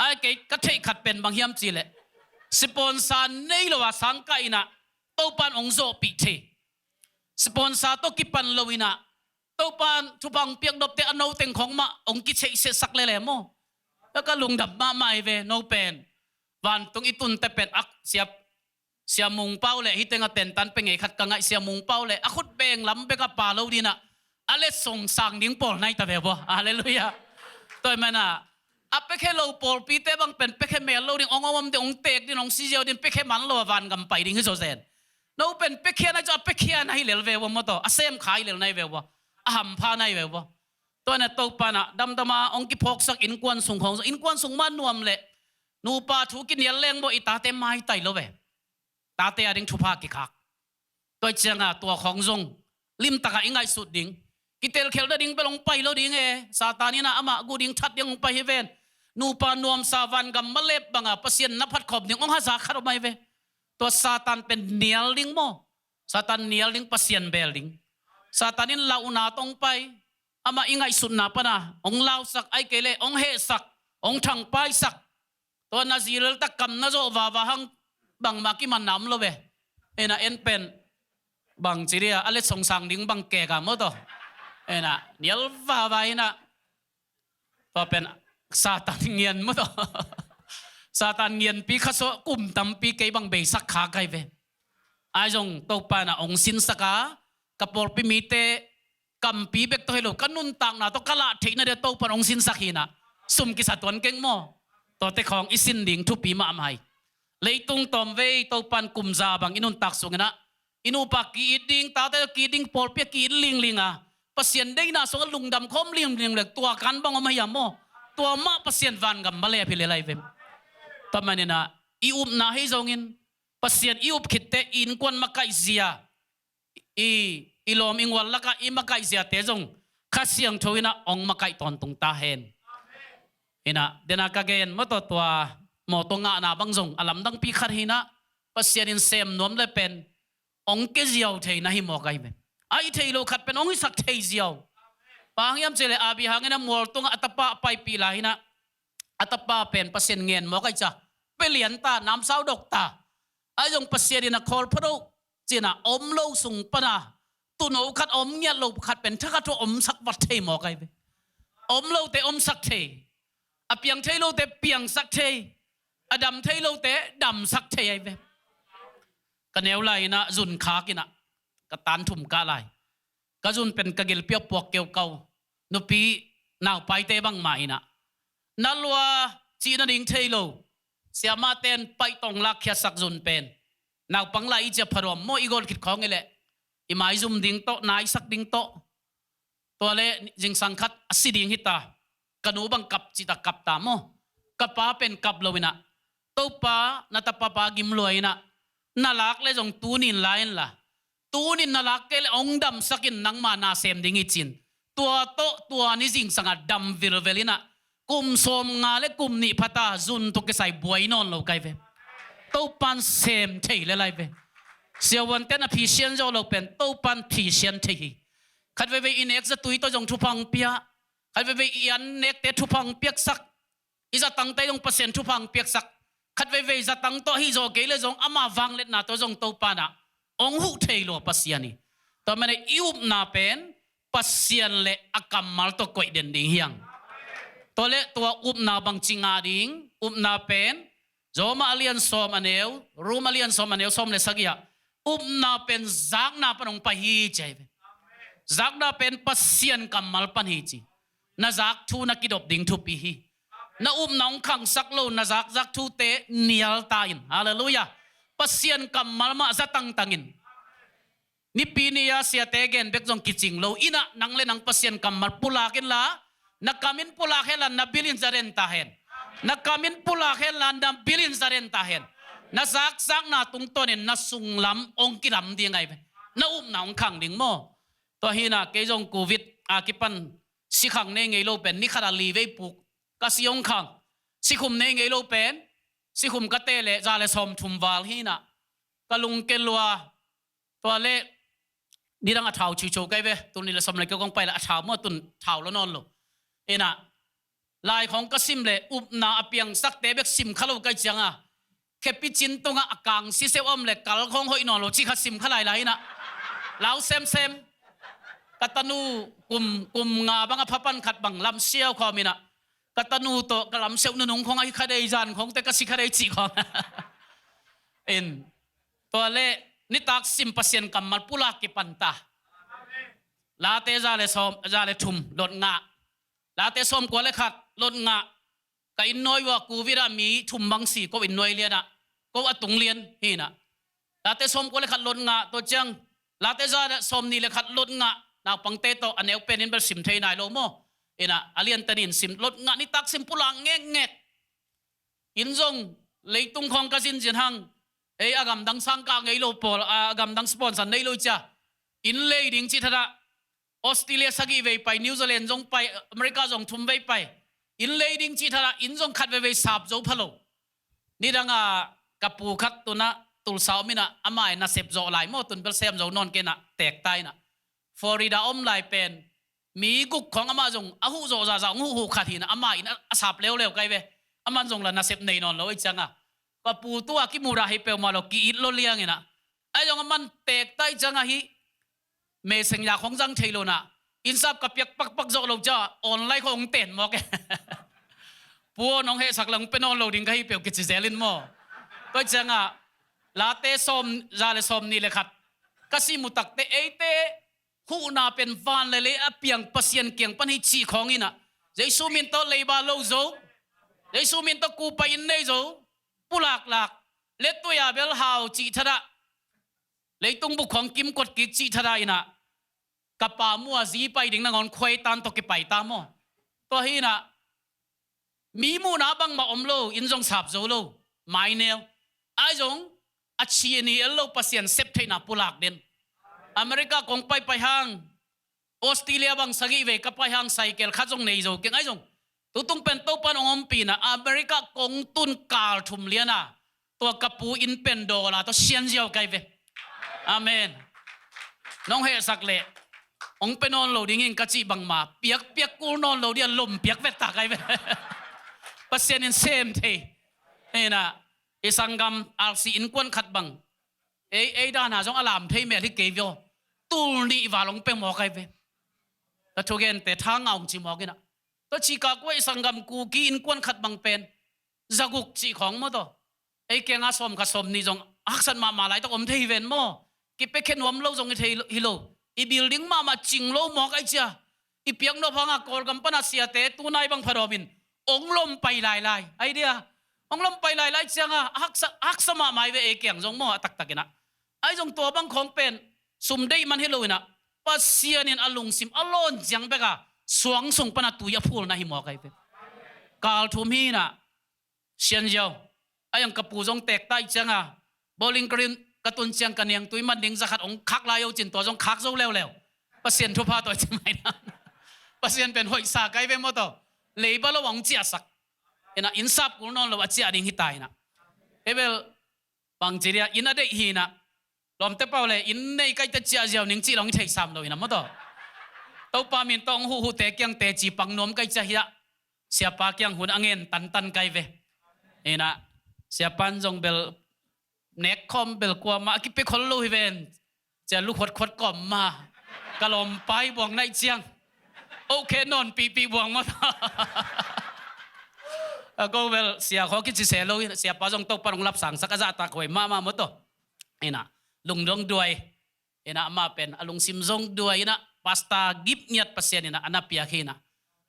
ai ke ka thei khat pen bang hiam chi le sponsor nei lo wa sangka ina to pan ong zo pi the sponsor to ki pan lowina to pan thu bang piak dop te ano teng khong ma ong ki chei se sak le mo ka lung dap ma mai ve no pen van tung itun te pen ak sia mung pau le hitenga ten tan pe ngai khat ka ngai sia mung pau le akhut beng lam be ka pa lo dina ale song sang ding por nai ta ve bo hallelujah toy mana apekhe lo por pi te bang pen pekhe mel lo ding ongom de ong tek din ong si jeo din pekhe man lo van gam pai ding zo zen no pen pekhe na jo pekhe na hi lel ve wo mo to asem khai lel nai ve wo aham pha nai ve wo to na to pa na dam dama ong ki phok sak in kwan sung khong in kwan sung man nuam le nu pa thu ki nial leng bo ita te mai tai lo ve ta te ading thu pha ki khak ตัวเจียงตัวของจงลิมตะกะง่ายสุดดิ่งกิเตลเคลดดิ่งไปลงไปแล้วดิ่งซาตานีน่ะอามากูดิ่งทัดดิ่งไปเฮเวนนูปานวมสาวันกับมะเล็บบังปัสยันนับพัดขอบดิ่งองหาสักขรบไม่เวตัวซาตานเป็นเนียลดิ่งโมซาตานเนียลดิ่งปัสยันเบลดิ่งซาตานินลาวนาตรงไปอามาง่ายสุดนับปนะองลาวสักไอเกเลองเฮสักองทางไปสักตัวนาซีลตะกำนาโจวาวาหังบังมากิมันน้ำโลเวเอ็นะเอ็นเป็นบังจีเรียอะไรสงสังดิ่งบังแก่กันหมดตัวเอ็นะเนียลวาวาเอ็นะตัวเป็นซาตานเงียนหมดตัวซาตานเงียนปีขะโซกุมตำปีเกบังเบสักขาไกเวไอจงตัวปานะองสินสักกับปอลปิมิเตกัมปีเบกตัวเฮโลกันนุนตังนะตัวกะละเทนะเดตัวปนองสินสักหินะสุมกิสัตวันเก่งโมตัวเตของอิสินดิ่งทุปีมาอำไฮเลยตุงตอมเวตัวปันกุมซาบังอินุนตักสุงนะอินุปักกีดิ่งตาเตกีดิ่งปอลเปียกีลิงลิงปัสยันได้นะสงลุงดำคมลิงลิงเลยตัวกันบังอมายามโมตัวมาปัสยันวันกับมาเลพิเลไลเวมประมาณนี้นะอิอุบนาให้จงินปัสยันอิอุบคิดเตอินกวนมาไกเซียอีลมอิงวัลละกะอิมาไกเสียเตจงข้าเสียงทวินะองมาไกตอนตรงตาเห็นเห็นะเดนักเกนมาตัวหมอตงอานาบังจงอลัมดังปีขัดหินะปัสยานินเซมนวมเลยเป็นองเกจิยวเทนะหิมอไกเป็นไอเทโลขัดเป็นองหิสักเทเจียวบางยามเจเลอาบีหางนะมอลตงอัตปะไปปีลาหินะอัตปะเป็นปัสยนเงินมอไกจ้าไปเลียนตาน้ำเศร้าดกตาไอจงปัสยานินะคอลพระจีน่ะอมโลสุงปนะตุนเอาขัดอมเงียโลขัดเป็นถ้าขัดอมสักวัดเทมอไกเป็นอมโลเตอมสักเทอเปียงเทโลเตเปียงสักเทอดำเทโลเตดำสักเทไอเวกันแนวไรนะจุนขากินะกะตานถุ่มกะไรกะจุนเป็นกะเกลเปียกปวกเกี่ยวเก่านุปีนาวไปเตบังไม่นะนัลวาจีนัดิงเทโลเสียมาเตนไปตองลักเขียสักจุนเป็นนาวปังไลจะพรวมโมอีกอลคิดของเอเลอิมาจุมดิงโตนายสักดิงโตตัวเล่จิงสังคัดสิดิงฮิตากันอุบังกับจิตกับตามโมกับป้าเป็นกับโลวินะตัวป้านาตาป้ากิมลอยนะนาลักเลยจงตูนินไลน์ละตูนินนาลักเกลองดำสักินนังมานาเซมดิงอิจินตัวโตตัวนี้จิงสังกัดดำวิลเวลินะกุมสมงาเลกุมนิพัตาจุนตุกใส่บวยนอนโลกไกเวตัวปันเซมเทยเลยไลเวเสียวันเต้นพิเศษจะเราเป็นตัวปันพิเศษเทยขัดเวอินเอ็กซ์ตุยตัวจงทุพังเปียขัดเวอินเน็กเตทุพังเปียกสักอิจะตั้งใจจงเปอร์เซ็นต์ทุพังเปียกสักขัดเวจะตั้งตัวฮิโจเกลจงอามาฟังเล็ดนาตัวจงตัวปานะองหุเทยโลปัสยานีตัวมันอิวบนาเป็นปัสยานเละอากามัลตัวกวยเด่นดิ่งเฮียงตัวเละตัวอุบนาบังจิงาดิ่งอุบนาเป็นโจมาเลียนสอมอันเอวรูมาเลียนสอมอันเอวสอมเลสักยาอุบนาเป็นจักนาปนองไปฮีใจจักนาเป็นปัสยานกำมัลปันฮีจีนาจักทูนักกิดอบดิ่งทุปีฮีนาอุบน้องขังสักโลนาจักทูเตเนียลตาอินฮาเลลูยาปัสยานกำมัลมาจะตั้งตังอินนี่ปีนี้เสียเตเกนเบกจงกิจิงโลอินะนังเลนังปัสยานกำมัลปุลากินละนักกามินปุลาเฮลันนับบิลินจาเรนตาเฮนนักกามินปุลาเฮลันนับบิลินจาเรนตาเฮนนาสักนาตุงต้นนาสุงลำองกิลำดีไงไปนาอุ้มนาองขังดิ่งโมตัวฮีน่ะเกยจงโควิดอากิปันสิขังเนงไงโลเป็นนิขดาลีเวปุกกสิองขังสิคุมเนงไงโลเป็นสิคุมกะเตเลจาเลสอมทุมวาลฮีน่ะกะลุงเกลัวตัวเล่นี่ดังอาเท้าชิวโชกไงเวตัวนี้ละสมเลยก็คงไปละอาเท้าเมื่อตุนเท้าแล้วนอนโลเอ็น่ะลายของกสิมเลอุบนาอเปียงสักเตเบกสิมขลุ่ยไกจังอ่ะแค่ปิจินตรงอ่ะกังซิเซอมเล็กกัลคงหอยนอนโลจิขัดซิมขลายไรนะแล้วเซมกัตนูกุมงาบังอภัปันขัดบังลำเชี่ยวคอมินะกัตนูโตกลำเชี่ยวนุ่งของไอ้ขดายจันของแต่กสิขดายจีของเอ็นตัวเล่นิตักซิมปัสยันกัมมัลปุลากิปันตาลาเตจาเลสอมจาเลทุมลดงาลาเตสอมกัวเลขัดลดงาก็อินน้อยว่ากูวิรามีทุมบังสีก็อินน้อยเลียนะก็ว่าตุงเลียนฮีนะลาเตสอมกัวเลขัดลดงาตัวจังลาเตจาสอมนี่เลขัดลดงานาปังเตโตอันเอวเป็นอินเบอร์สิมเทนายโลโมเอ็นะอาเลียนตันินสิมลดงานิตักสิมปุลังเงกอินจงเลยตุงของกสินจินหัง agam dang sang ka ngei lo pol agam dang sponsor nei lo cha in le ding chi thara Australia sagi ve pai New Zealand jong pai America jong thum ve pai in le ding chi thara in jong khat ve sap zo phalo ni danga kapu khak tu na tul sao mina amai na sep zo lai mo tun bel sem zo non ke na tek tai na Florida lai pen mi guk khong ama jong ahu zo za za hu hu khathi na ama in asap leo leo kai ve aman jong la na sep nei non lo i changa kapu tu ki mura hi pe ma lo ki it lo liang ina ai jong aman tek tai changa hi me seng ya khong jang thei lo na in sap ka piak pak pak zo lo cha online khong ten mo ke pu nong he sak lang penon lo ding kai pe ki chi zelin mo to changa la te som za le som ni le khat kasi mutak te ate hu na pen van le apiang pasien kiang pan hi chi khong ina jesu min to leiba lo zo jesu min to ku pa in nei zo pulak lak le to ya bel hau chi thara leitung bu khong kim kot ki chi thara ina kapa mua zi pai ding na ngon khoi tan to ki pai ta mo to hi na mi mu na bang ma om lo in jong sap zo lo mai neo ai jong a chi ni lo pasien sep theina pulak den America kong pai pai hang Australia bang sagi ve ka pai hang cycle kha jong nei zo keng ai jong tu tung pen to pan ongom pi na America kong tun kal thum liana to kapu in pen do la to sian jiao kai ve amen nong he sak le ong penon lo ding in ka chi bang ma piak piak kul non lo dia lom piak ve ta kai ve pasien in same the ena isangam alsi in kwan khat bang ei da na jong alam thei me li ke vyo tul ni wa long pe mo kai ve ta thogen te thang aung chi mo gina to chi ka ko isangam ku ki in kwan khat bang pen zaguk chi khong mo to ei ke nga som ka som ni jong aksan ma lai to om thei ven mo ki pe khen wam lo jong thei hi lo i building ma ching lo mo kai cha i piang no phanga kol gam pana sia te tu nai bang pharomin ong lom pai lai ai dia ong lom pai lai changa aksa ma mai ve e kyang jong mo tak takina ai jong to bang khong pen sum dei man heloina pasian in alung sim alon jang beka suang sung pana tu ya phul na hi mo kai pe kal thum hi na sian jaw ayang kapu jong tek tai changa bowling green katun chang kaniang tui man ding zakhat ong khak la yo chin to jong khak zo lew pasien thu pha to chmai na pasien pen hoi sa kai ve mo to leiba lo wang chia sak ena insap kul non lo achia ding hi tai na ebel bang jiria ina de hi na lom te pau le in nei kai ta chia jiao ning chi long thei sam lo ina mo to to pa min tong hu te kyang te chi pang nom kai cha hi sia pa kyang hun angen tan kai ve ena sia pan jong bel nek khom bel kwa ma ki pe khol lo hi ven cha lu khot kom ma kalom pai bong nai chiang okay non pi bong mo go bel sia kho ki chi se lo sia pa jong to parong lap sang sakaza ta khoi ma mo to ena lung dong duai ena ma pen alung sim jong duai ena pasta gip niat pasien ena anapia khina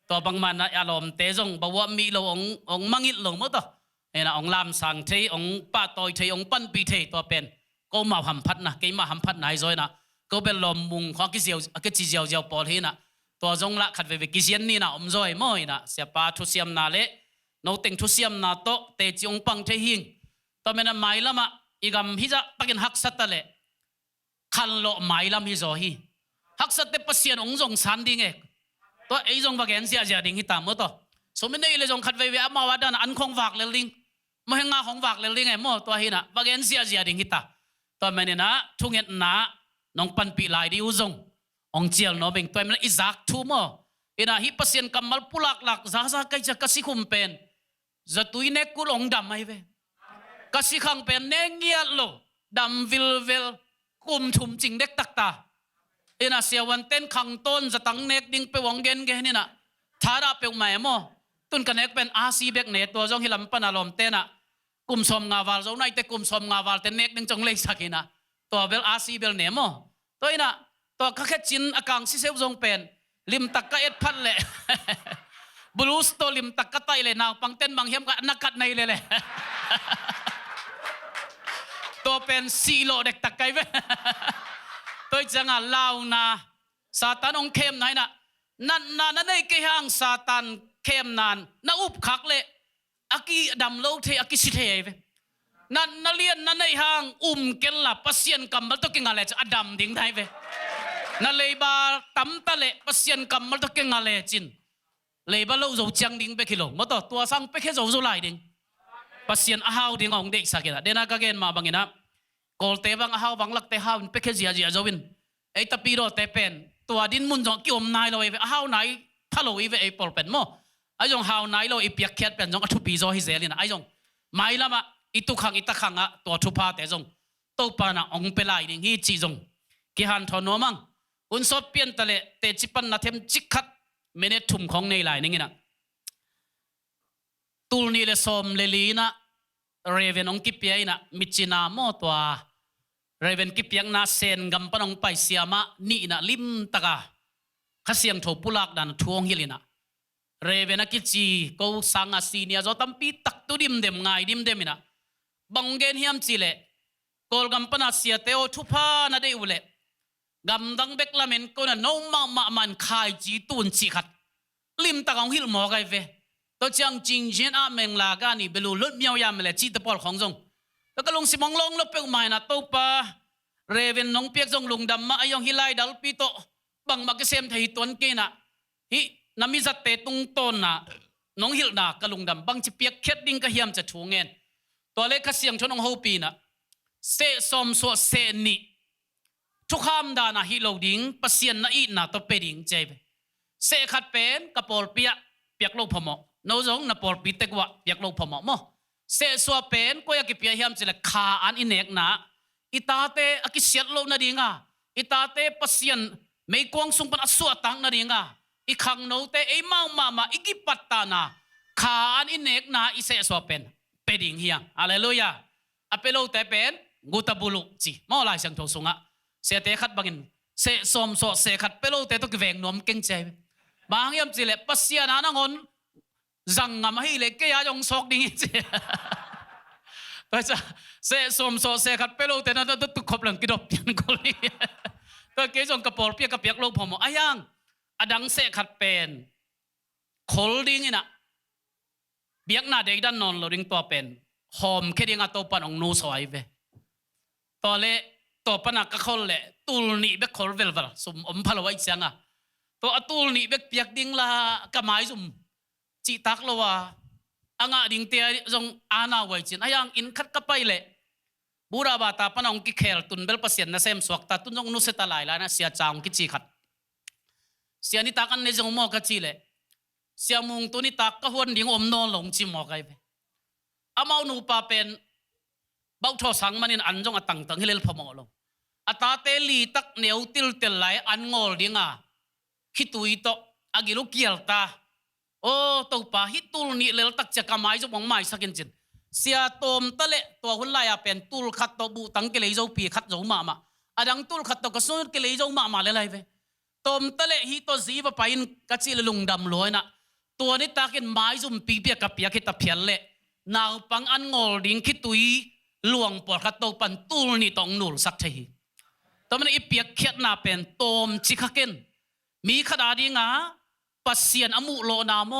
to bang man na alom te jong bawa mi lo ong mangit lo mo to ena ong lam sang thei ong pa toy thei ong pan pi thei to pen ko ma ham phat na ke ma ham phat nai zoi na ko bel lom mung kho ki jiao ke chi jiao pol hi na to jong la khat ve ki sian ni na om zoi mo ina sia pa thu siam na le no teng thu siam na to te chi ong pang thei hing to mena mai lama igam hi ja takin hak satale khan lo mai lam hi zo hi hak sat te pasien ong jong san ding e to ei jong ba gen sia ja ding hi ta mo to so me nei le jong khat ve ve ma wa dan an khong wak le ling mo henga khong wak le ling e mo to hi na ba gen sia ja ding hi ta to menena thunget na nong pan pi lai di u jong ong chial no beng to men izak thu mo ina hi pasien kamal pulak lak za kai cha kasi khum pen zatui ne kul ong dam mai ve kasi khang pen ne ngia lo dam vil kum thum ching dek tak ta ina sia wan ten khang ton zatang nek ding pe wong gen ge ni na thara pe mai mo tun kanek pen asi bek ne to jong hilam panalom te na kum som nga wal zo nai te kum som nga wal te nek ding chong lei sakina to bel asi bel ne mo to ina to ka khet chin akang si seu jong pen lim tak ka et phat le blues to lim tak ka tai le naw pang ten mang hiam ka nakat nei le to pen silo dek tak kai ve tôi changa lao na satan ong kem nai na nei ke hang satan kem nan na up khak le aki dam lo the aki si the ve นั่นเลียนนั่นในห้างเกล่ะปัสยันกำมันต้องกินอะไรจะอดัมดิ้งไทยเวนั่นเลยบาตั้มตะเละปัสยันกำมันต้องกินอะไรจินเลยบาเราจะจังดิ้งไปกิโลมาต่อตัวสั่งไปแค่จะไล่ดิ้งปัสยันอ้าวดิ้งของเด็กสักแค่เดนักเกณฑ์มาบางอย่างนะกอลเตบังอ้าวบังลักเตอ้าวไปแค่เจียจะวินไอ้ตะปีโรเตเป็นตัวดินมุนจงกี่อมนายเราไอ้อ้าวไหนพะโลไอ้ปอลเป็นโมไอ้จงอ้าวไหนเราไอ้เปียกแคทเป็นจงอัตุปีโซฮิเซลินะไอ้จงไม่ละมาitu khang ita khanga to thupa te jong to pana ong pelai ding hi chi jong ki han thono mang un so pian tale te chipan na them chikhat mene thum khong nei lai ningina tul ni le som le lina reven ong ki piaina michina mo to reven ki piang na sen gam panong pai siama ni na lim taka khasiang tho pulak dan thuong hilina reven a ki chi ko sanga sinia zo tampi tak tu dim dem ngai dim demina banggen hiam chile kol gam pana sia teo thupa na de ule gam dang bek lamen ko na no ma man khai chi tun chi khat lim ta kong hil mo gai ve to chang jing jin a meng la ga ni belu lut miao yam le chi te pol khong jong to ka long simong long lo pe mai na to pa reven nong piek jong lung dam ma ayong hilai dal pi to bang ma ke sem thei ton ke na hi nami zat te tung ton na nong hil na ka lung dam bang chi piek khet ding ka hiam cha thu ngenตัวเล็กเสียงชนองโฮปีนะเสสมสวเสนิทุกคำดานะฮิโลดิงปัสยันนะอีนะตัวเป็ดิงเจ็บเสขัดเป็นกระปอลเปียเปียกโลกพมโนจงนับปอลปีเตกวะเปียกโลกพมโมเสสวเป็นก็อยากเปียเฮียมจะเลยขาอันอินเอกนะอิตาเตอกิเสียโลนะดิงอ่ะอิตาเตปัสยันไม่กวางสุงปันอสวตังนะดิงอ่ะอีขังโนเตไอมาอีกิปัตตานะขาอันอินเอกนะอิเสสวเป็นpeding hiang haleluya apelo te pen guta bulu chi mo lai sang tho sunga se te khat bangin se som so se khat pelo te to kveng nom keng che bang yam chi le pasia na na ngon zang ngam hi le ke ya jong sok ding che to cha se som so se khat pelo te na to khop lang ki dop pian ko li to ke jong ka por pia ka piak lo phomo ayang adang se khat pen khol ding inaเบียกนาเด็กด้านนอนเราดิ้งตัวเป็นหอมแค่ดิ้งตัวปันองนูสวยเวตัวเละตัวปันก็คนเละตูลนี่เบกคนเวลว์สมอมพลวัยเสียงอ่ะตัวตูลนี่เบกเปียกดิ้งละกระไม้สมจีตักละว่าอ่างดิ้งเตียจงอาณาไว้จินอายังอินคัดกระไปเละบูราบาตาปันองกิเคลตุนเบลปัสเซียนนะเซมสวกตาตุนจงนุเสตาลายแล้วนะเสียจางกิจีขัดเสียนิตากันในจงมอกจีเละเสียมุงตัวนี้ตักก็หวนดิ่งอมนอนหลงจิมหอกไงไปอามาหนูปาเป็นเบ้าทอสังมันนี่อันจงตั้งให้เลี้ยพมอลงอาตาเตลีตักเหนียวติลเตลไหลอันงอลดิ่งอ่ะฮิตุยโตอากิลุเกียลตาโอ้ตัวปาฮิตุลนี่เลี้ยตักจะกำไม้จะมองไม้สักกินจินเสียตอมตะเละตัวหุ่นลายเป็นตุลขัดตัวบูตังเกลียเจ้าปีขัดเจ้ามาอาดังตุลขัดตัวกระสุนเกลียเจ้ามาเลยไรไปตอมตะเละฮิตัวซีว่าไปอินกัจจิลลุงดำลอยนะตัวนี้ตากินไม้ซุ่มปีเปียกับเปียคิดตะเพียนเละนาวปังอันงอลดิ้งคิดตุยหลวงปอดขัดตัวปันตูนี่ต้องนูสักทีตัวมันอีเปียกเขียดนาเป็นตอมจิกเกินมีขนาดนี้งะปัสเซียนอมุโลนาโม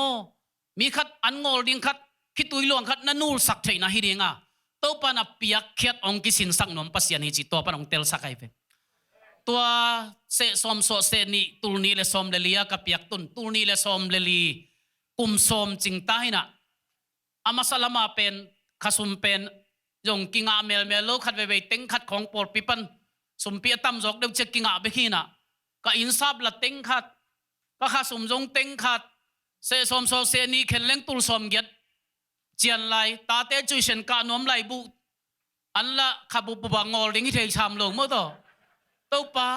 มีขัดอันงอลดิ้งขัดคิดตุยหลวงขัดนันนูสักทีนะฮิดิงะตัวปันเปียกเขียดองกิสินสักนมปัสเซียนฮิจิตัวปันองเตลสักไอเปตัวเสสมโซเสนี่ตูนี่เลสมเลลียกับเปียกตุนตูนี่เลสมเลลีกุมสมจริงตายนะอามาสลามาเป็นขสุมเป็นยงกิงอาเมลโลขัดเวเต็งขัดของปอดปิปันสมเปียตั้มจอกเดี๋ยวจะกิงอาเบขีนะก็อินซับละเต็งขัดก็ขสุมจงเต็งขัดเสสมโซเซนีเข็นเล้งตุลสมเกียรเจียนไลตาเตจุยเชนกานวมไลบุอันละขับบุบังงอลิงที่เทชามลงมั้งต่อตัวป้า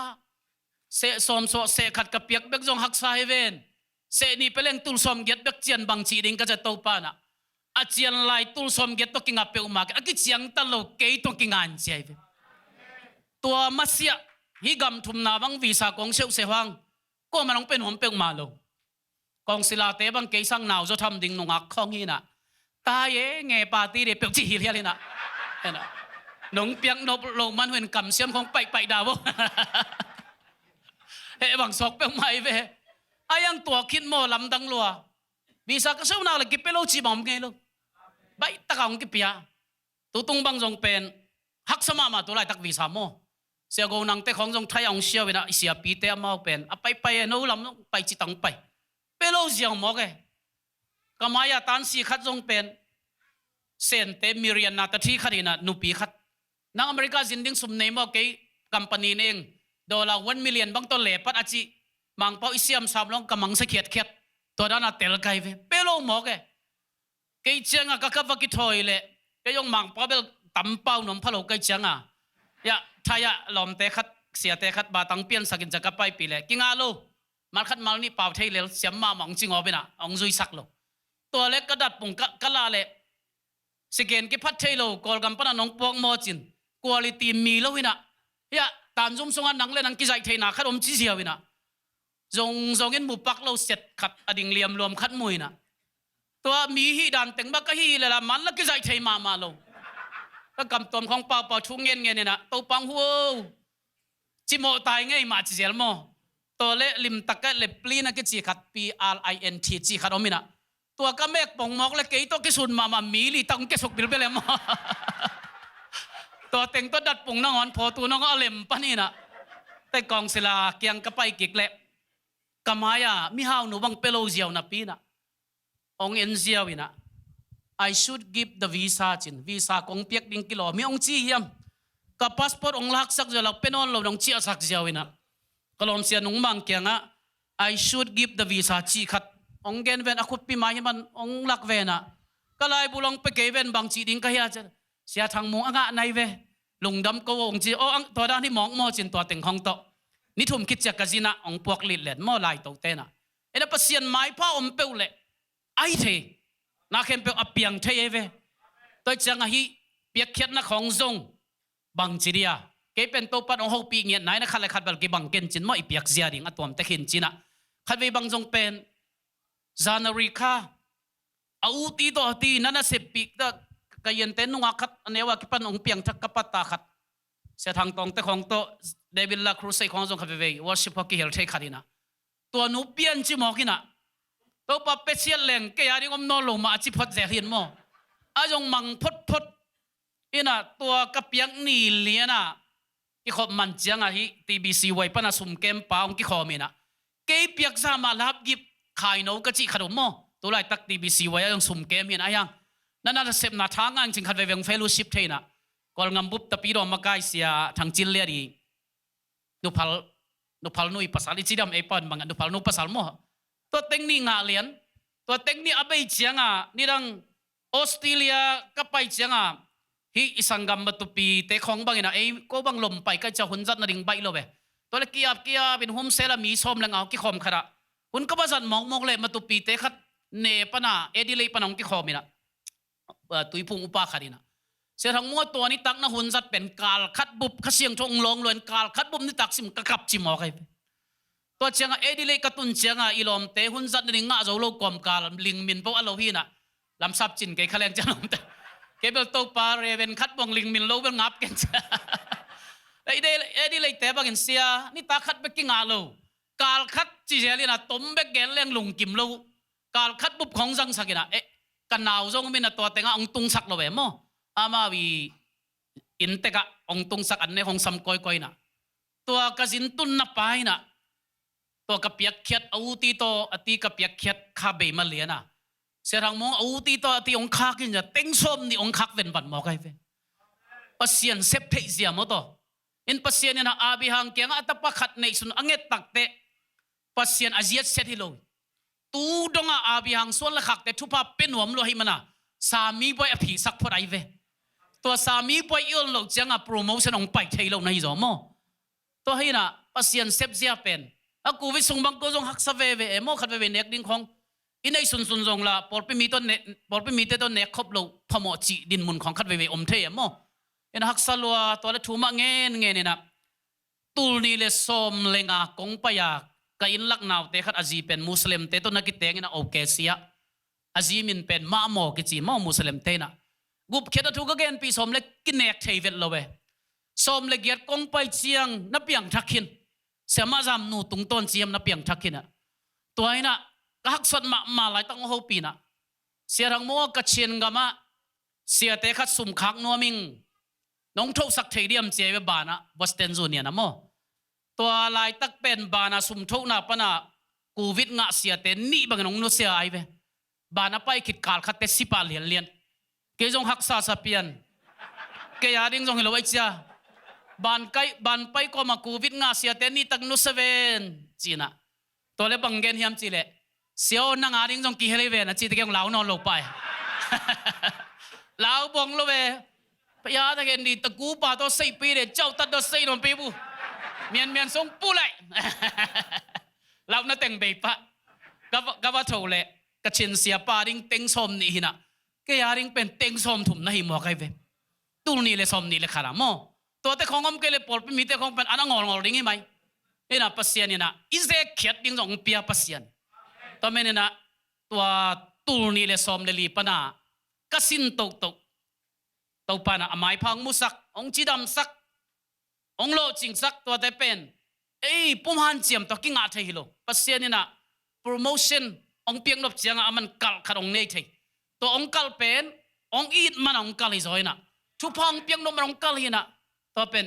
เสสมโซเสขัดกับเปียกเบกจงหักสายเวนเสนี่เป็นเรื่องตุลสมเกียรติเบกเจียนบางจีดิงก็จะตัวป้านะอาเจียนไลตุลสมเกียรติต้องกินอาเปอุมากอากิเจียงตลกเกยต้องกินงานเจียบตัวมัสยาฮิกำทุมนาบังวีซ่ากองเชลเสวังก็มันต้องเป็นหัวเปอุมาลงกองศิลาเตบังเกยสังนาวจะทำดิ่งนงอักข้องฮีนะตายเงยปาตีเดเปกจีฮิเลียเลยนะเห็นนะนงเปียงนบลงมันเห็นกำเสียมของไปดาวเฮ้บังสอกเปอุมาอีเวอายังตัวคิดโมลำดังลัววีซ่าก็เชื่อนาเลยกิเปโลจีบอมไงลูกใบตะกองกิเปีย ตุตุงบังจงเป็นฮักสมามาตัวไรตักวีสามโมเสียโกนังเตของจงไทยองเสียเวนะเสียปีเตมาเป็นไปโน้ลำไปจิตังไปเปโลเสียงหมอกก็มายาตันสีขัดจงเป็นเซนเตมิเรียนนาตที่ขัดนะนุปีขัดนักอเมริกาจินดิ้งสมเนมอกกัมปานีเอง$1 million บังตัวเล็บปัดอาจิมังเปาอิเซียมสามลงกำมังสเขียดเขียดตัวนั้นเตลไกเวเปโลหมอกเจียงก็กับกิถอยเลยก็ยงมังเปาเบลตั้มเป้าหนุ่มพะโลเจียงยะทายะลมเตะขัดเสียเตะขัดบาตังเปียนสักินจะกับไปปีเลยกิงอาโลมันขัดมัลนี่เป่าเทเลเสียมมาหมองจิงอไปนะองซุยสักโลตัวเล็กกระดัดปุ่งกะลาเลยสเกนกิพัดเทโลกอลกัมปนาน้องปวงโมจินคุณภาพมีโลวินะยะตามจุ่มส่งอันนังเล่นังกิใจเทน่าขัดอมจีเสียวินะจงเงินบุปักโลเสร็จขัดอดิ่งเหลี่ยมรวมขัดมวยนะตัวมีฮีดันเต็งบักก็ฮีเลยละมันละกิใจเทมาโลก็กำตอมของเป่าทุ่งเงินเนี่ยนะตัวปังหัวจิโมตายไงมาจีเซลโมตัวเล่ลิมตะกะเล็บปลีนักกิจีขัด PRINT จีขัดอมินะตัวก็เมกปงมอกเล็กไอ้ตัวกิสุนมามีลีตั้งกิสุกบิลเบลมตัวเต็งตัวดัดปุ่งน้องอ่อนพอตัวน้องก็เล็มปะนี่นะแต่กองศิลาเกียงก็ไปกิกเละกมายามิฮาวหนูบังเปโลเจียวนะปีนะองเอ็นเจียวนะI should give the visa จิน visa กงเปียกดิ้งกิโลมีองจีเฮียมกับพาสปอร์ตองลักสักจะลักเป็นอนเราดงเชียสักเจียวนะก็ลองเสียนุ่งบังเกียงI should give the visa จีขัดองเกนเวนอคุปปีมาหิมันองลักเวนะก็เลยบุลงไปเกเวนบางจีดิ้งก็เฮียจะเสียทางมุงอ่ะในเวลุงดำก็องจีโอ้ตัวด้านที่มองมอจินตัวเต็งของโตนี่ทุ่มคิดจะกะจินะองพวกลิดเล็ดมอลายโตเตนะเอ็นปัสเซียนไม้ผ้าอมเปลเละไอเทนักเข็มเปลอเปียงเทเวตัวจังฮีเปียกเขียนนักของทรงบางจีเดียเก็เป็นตัวปัดองหกปีเงียนไหนนะขัดเลยขัดแบบกี่บังเกินจินมออีเปียกเสียดิ่งอัตวมแต่เห็นจินะขัดไปบางทรงเป็นจานาริกาเอาตีตัวตีนั่นน่ะเสพปีกตะกยันเต้นนุ่งขัดอันนี้ว่ากี่ปันองเปียงทักกับปัตตาขัดเสียทางตรงแต่ของโตเดวิลลาครูเซของทรงขัดไปวอร์ชิปฮอกกี้เฮลเทขัดนะตัวนูเปียนจิมอกินะตัวปะเป็ดเสียแหลงแกยาดิงอมนอลงมาจิพดเสียหินโมอาจงมังพดอินะตัวกระเปียกนี่เลียนะที่ขอบมันเจียงฮีทีบีซีไว้ปนัสมเกมปาองที่ขอมีนะเกยเปียกสามาลับยิบขายโนกะจิขนมโมตัวไรตักทีบีซีไว้ยังสมเกมเห็นอะไรยังนั่นน่ะเสพนาทางงานจริงขัดไปเวงเฟลชิพเทนะก่อนงำบุบตะปีดอมมาไกเสียทางจิลเลียดีนุพัลนุยภาษาลิจิดามเอปอนบางนุพัลนุภาษาโมตัวเต็งนี่งาเลียนตัวเต็งนี่อาไปเจียงนี่ดังออสเตรเลียก็ไปเจียงฮีอิสังกัมบัตุปีเตะของบางอย่างก็บางลมไปก็จะหุ่นจัดนาดิงใบโลเบตัวเล็กเกียบเป็นหุ่นเซลมีส้มแรงเอากี่คอมขนาดหุ่นก็บาจันมองเลยมาตุปีเตะขัดเนปนาเอดิเลยปนองกี่คอมีนะตุยพุงอุปาขาดีนะเสียทั้งมัวตัวนี้ตักนะหุ่นจัดเป็นกาลคัดบุบขเสียงชงลงลวนกาลคัดบุบนี่ตักสิมกระกับจิมอใครตัวเชียงเอดิเลยกระตุนเชียงอีลมเตะหุ่นจัดนี่งะจะโลกอมกาลลิงมินเพราะอโลฮีนะลำซับจินเกยขแรงจะลมแต่เก็บตัวปลาเรเวนคัดบงลิงมินโลเป็นงับกันจ้ะไอ้เดเลยแต่บางเสียนี่ตาคัดเบกกิ้งอาโลกาลคัดจีเจลีนะต้มเบกเกลเลี้ยงลุงกิมโลกาลคัดบุบของจังสักนะกันหนาวจงมินตัวเต็งองตุงสักโลเวมอามาวีอินเตกะองตุงสักอันนี้ของซัมก้อยนะตัวกระสินตุนนับไปนะตัวกระเปียกเขียดเอาตีโตอตีกระเปียกเขียดคาเบมาเลียนะเสียทางมองเอาตีโตอตีองคักกินจะเต็งส้มนี่องคักเป็นบัดหมอกไอ้เว้ปัสเซียนเซฟเทเซียมตัวอินปัสเซียนเนี่ยนะอาบิฮังเกียงอัตปะขัดในสุนอังเงตักเตปัสเซียนอาเซียเซติโลตูดงอาบิฮังส่วนละขักเตทุพาเป็นหัวมโลหิมันนะสามีไปอภิสักพอไอ้เว้ตัวสามีไปอิลโลจังอ่ะโปรโมชั่นองไปเทโลในจอมตัวให้นะปัสเซียนเซฟเซียเป็นกูวิสุงบังกูจงหักสเวเวโมขัดเวเนกดิ้งของอินไอสุนจงละปอลไปมีต้นเนปอลไปมีต้นเนครบโลพมอจีดินมุนของขัดเวเวอมเทยโมอินหักสลัวตัวละทูมาเงี้ยนี่นะตูนี่เลสอมเลงากงปยาก็อินลักนาวเตขัดอาจีเป็นมุสลิมเตต้นนักเตงนะโอเคเสียอาจีมินเป็นมาโมกิจีมามุสลิมเตนะกุบเขตทุกเกนปีสมเล็กกินเนกเทเวลโลเวสมเล็กเกียรกงไปเชียงนับเปียงทักขินเสียมาจำนูตุงต้นเสียมนับเปียงทักขินตัวไอ้น่ะก็หักสันมาหลายตั้งหัวปีน่ะเสียทางมัวกระเชียนกะมา เสียเตะขัดสุ่มคักนัวมิงน้องทุกสักเทียมเจเวบานะบอสเทนจูเนียนะโมตัวลายตักเป็นบานะสุ่มทุกนาปนะกูวิดงะเสียเตนี่บางน้องนุเสียไอเวบานะไปคิดการขัดเตสิปาเลียนเลียนเกจงหักซาสเปียนเกียร์ดิ้งจงเฮลไอเจ้าบานไปก็มากูวิดงะเสียเตนี่ตักนุสเวนจีน่ะตัวเล็บังเกนเฮียมจีเล่เสียวนังอาดิ้งจงกี่เฮลิเวนจีตะเกียงเหลานอนลงไปเหลาบงลงไปพยาตะเกียงดีตะกูป่าตัวสี่ปีเด็เจ้าตัดตัวสี่นนปีบุเมียนทรงปูเลยเราน่าแต่งเบบปะก็ว่าถูกเลยกระชินเสียป่าดิ้งเต็งสมนี่หินะก็ยาดิ้งเป็นเต็งสมถุมนะหิมวกไอเวตู้นี่เลยสมนี่เลยขนาดโมตัวแต่ของอมเกเลยปอดมีแต่ของเป็นอันงอดิ้งไงไหมนี่นะปัสเซียนี่นะอิเซเขียดดิ้งจงเปียปัสเซียนตัวเมนี่นะตัวตู้นี่เลยสมเลยลีปนากระสินตกตัวปานะอามายพังมุสักองจีดำสักองโลจิงสักตัวแต่เป็นปุ่มหันเจียมตัวกิ้งอาเทฮิโลปัสเซียนี่นะโปรโมชั่นองเปียงนบเจียงอามันกัลขัดองเนยเทตัวองกัลเป็นองอีดมันองกัลฮิโซยนะทุกพังเปียงนบมันองกัลฮินะตัวเป็น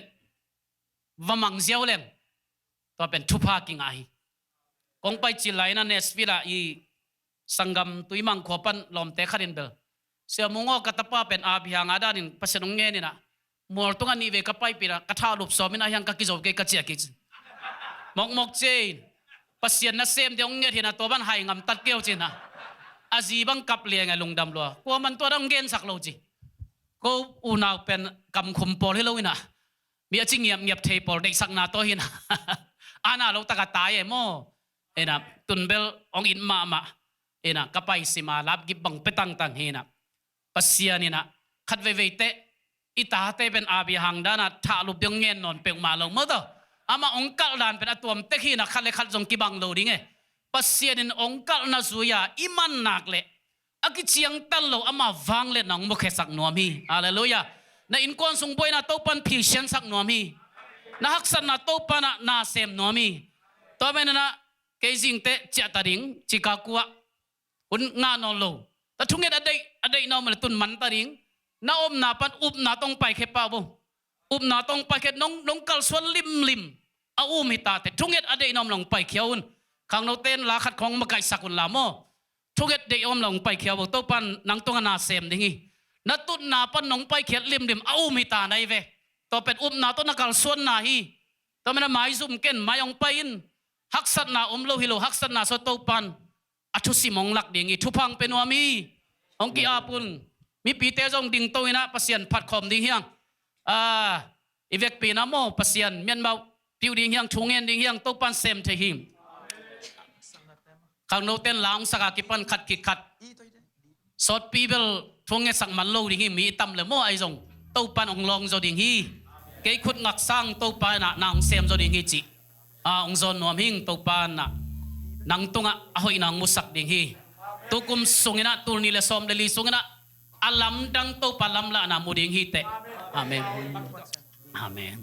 วามังเจียวเลงตัวเป็นทุพากิ้งอาฮิองไปจิไลนะเนสวิลาอีสังกัมตุยมังขวปันลอมเตขัดินเบลเสียมงอกตะป้าเป็นอาบิฮังอาดานินปัสเซนงเงนี่นะมัวตุงันนี่เวกับไปปีละกระทาลุบสอมินายังกักิโจเกกัจเจียกิจมกเจนปัสเซียนนัเซมเดียงเงี้ยที่นะตัวบ้านไฮงำตัดเกี้ยวจีนะอาจีบังกับเลียงไงลงดำลัวกลัวมันตัวดังเงินสักโลจีก็อุณาเป็นกำคุมปอลให้เราอินะมีอาจิเงียบเทปอลเด็กสักนาตัวหินะอาณาเราตะกตายโมนะตุนเบลองอินมานะกับไปสิมาลับกิบบังเปตังเฮนะปัสเซียนี่นะขัดเวเตอิตาเตเป็นอาบิฮังดานะถ้าลุบยังเงินนอนเปียงมาลงมั้งต่ออามาองกัลดานเป็นตัวมเตขีนะขัดเลยขัดจงกิบังโลดิ้งปัสเซียนินองกัลนาซุยาอิมันนักเละอากิเชียงตัลโลอามาวังเละน้องมุขสักนัวมีอาเลลูยานะอินกวนสงบอยนะโตปันพิเชียนสักนัวมีนะฮักสันนะโตปันนาเซมนัวมีตัวเป็นนะเกจิงเตเจตาริงจิกากัวอุนงานอนโลแต่ทุกอย่างอะไรน้องมันตุนมันตาริงน้าอมนาปันอุบนาต้องไปแค่ป่าวอุบนาต้องไปแค่น้องกัลส่วนลิมเอาอุ้มหิตาแต่ทุกอย่างอะไรน้องลงไปเขียวข้างเราเต้นลาขัดของมาไก่สักุลลาโมทุกอย่างเดียวลงไปเขียวตัวปันนังตัวนาเซมดิ่งนัตุนนาปันน้องไปเขียดลิมเอาอุ้มหิตาในเวตัวเป็นอุบนาตัวนักกัลส่วนนาฮีตัวมันหมายซุ่มเก่นหมายองไปอินฮักสันนาอมโลฮิโลฮักสันนาสตัวปันอัตุสิมองหลักดิ่งทุพังเป็นวามีองกีอาปุนมีปีเตจงดิ่งโตยนะปัสเซียนผัดคอมดิ่งเฮียงอีเวกปีน้ำโมปัสเซียนเมียนเบาผิวดิ่งเฮียงทุ่งเงินดิ่งเฮียงโตปันเซมเทหิมข้างโนเต้นหลังสกากิปันขัดสอดปีเบลทุ่งเงินสักมันโลดิ่งหิมมีตำเลยโมไอจงโตปันองลองโจดิ่งฮีเกยขุดงักสร้างโตปันนางเซมโจดิ่งฮีจิองจอนนวมหิงโตปันนางตุงอะหอยนางมุสักดิ่งฮีตุกุมสุงินะตุนิเลสอมเลลีสุงินะalam dang to palam la na muding hite amen amen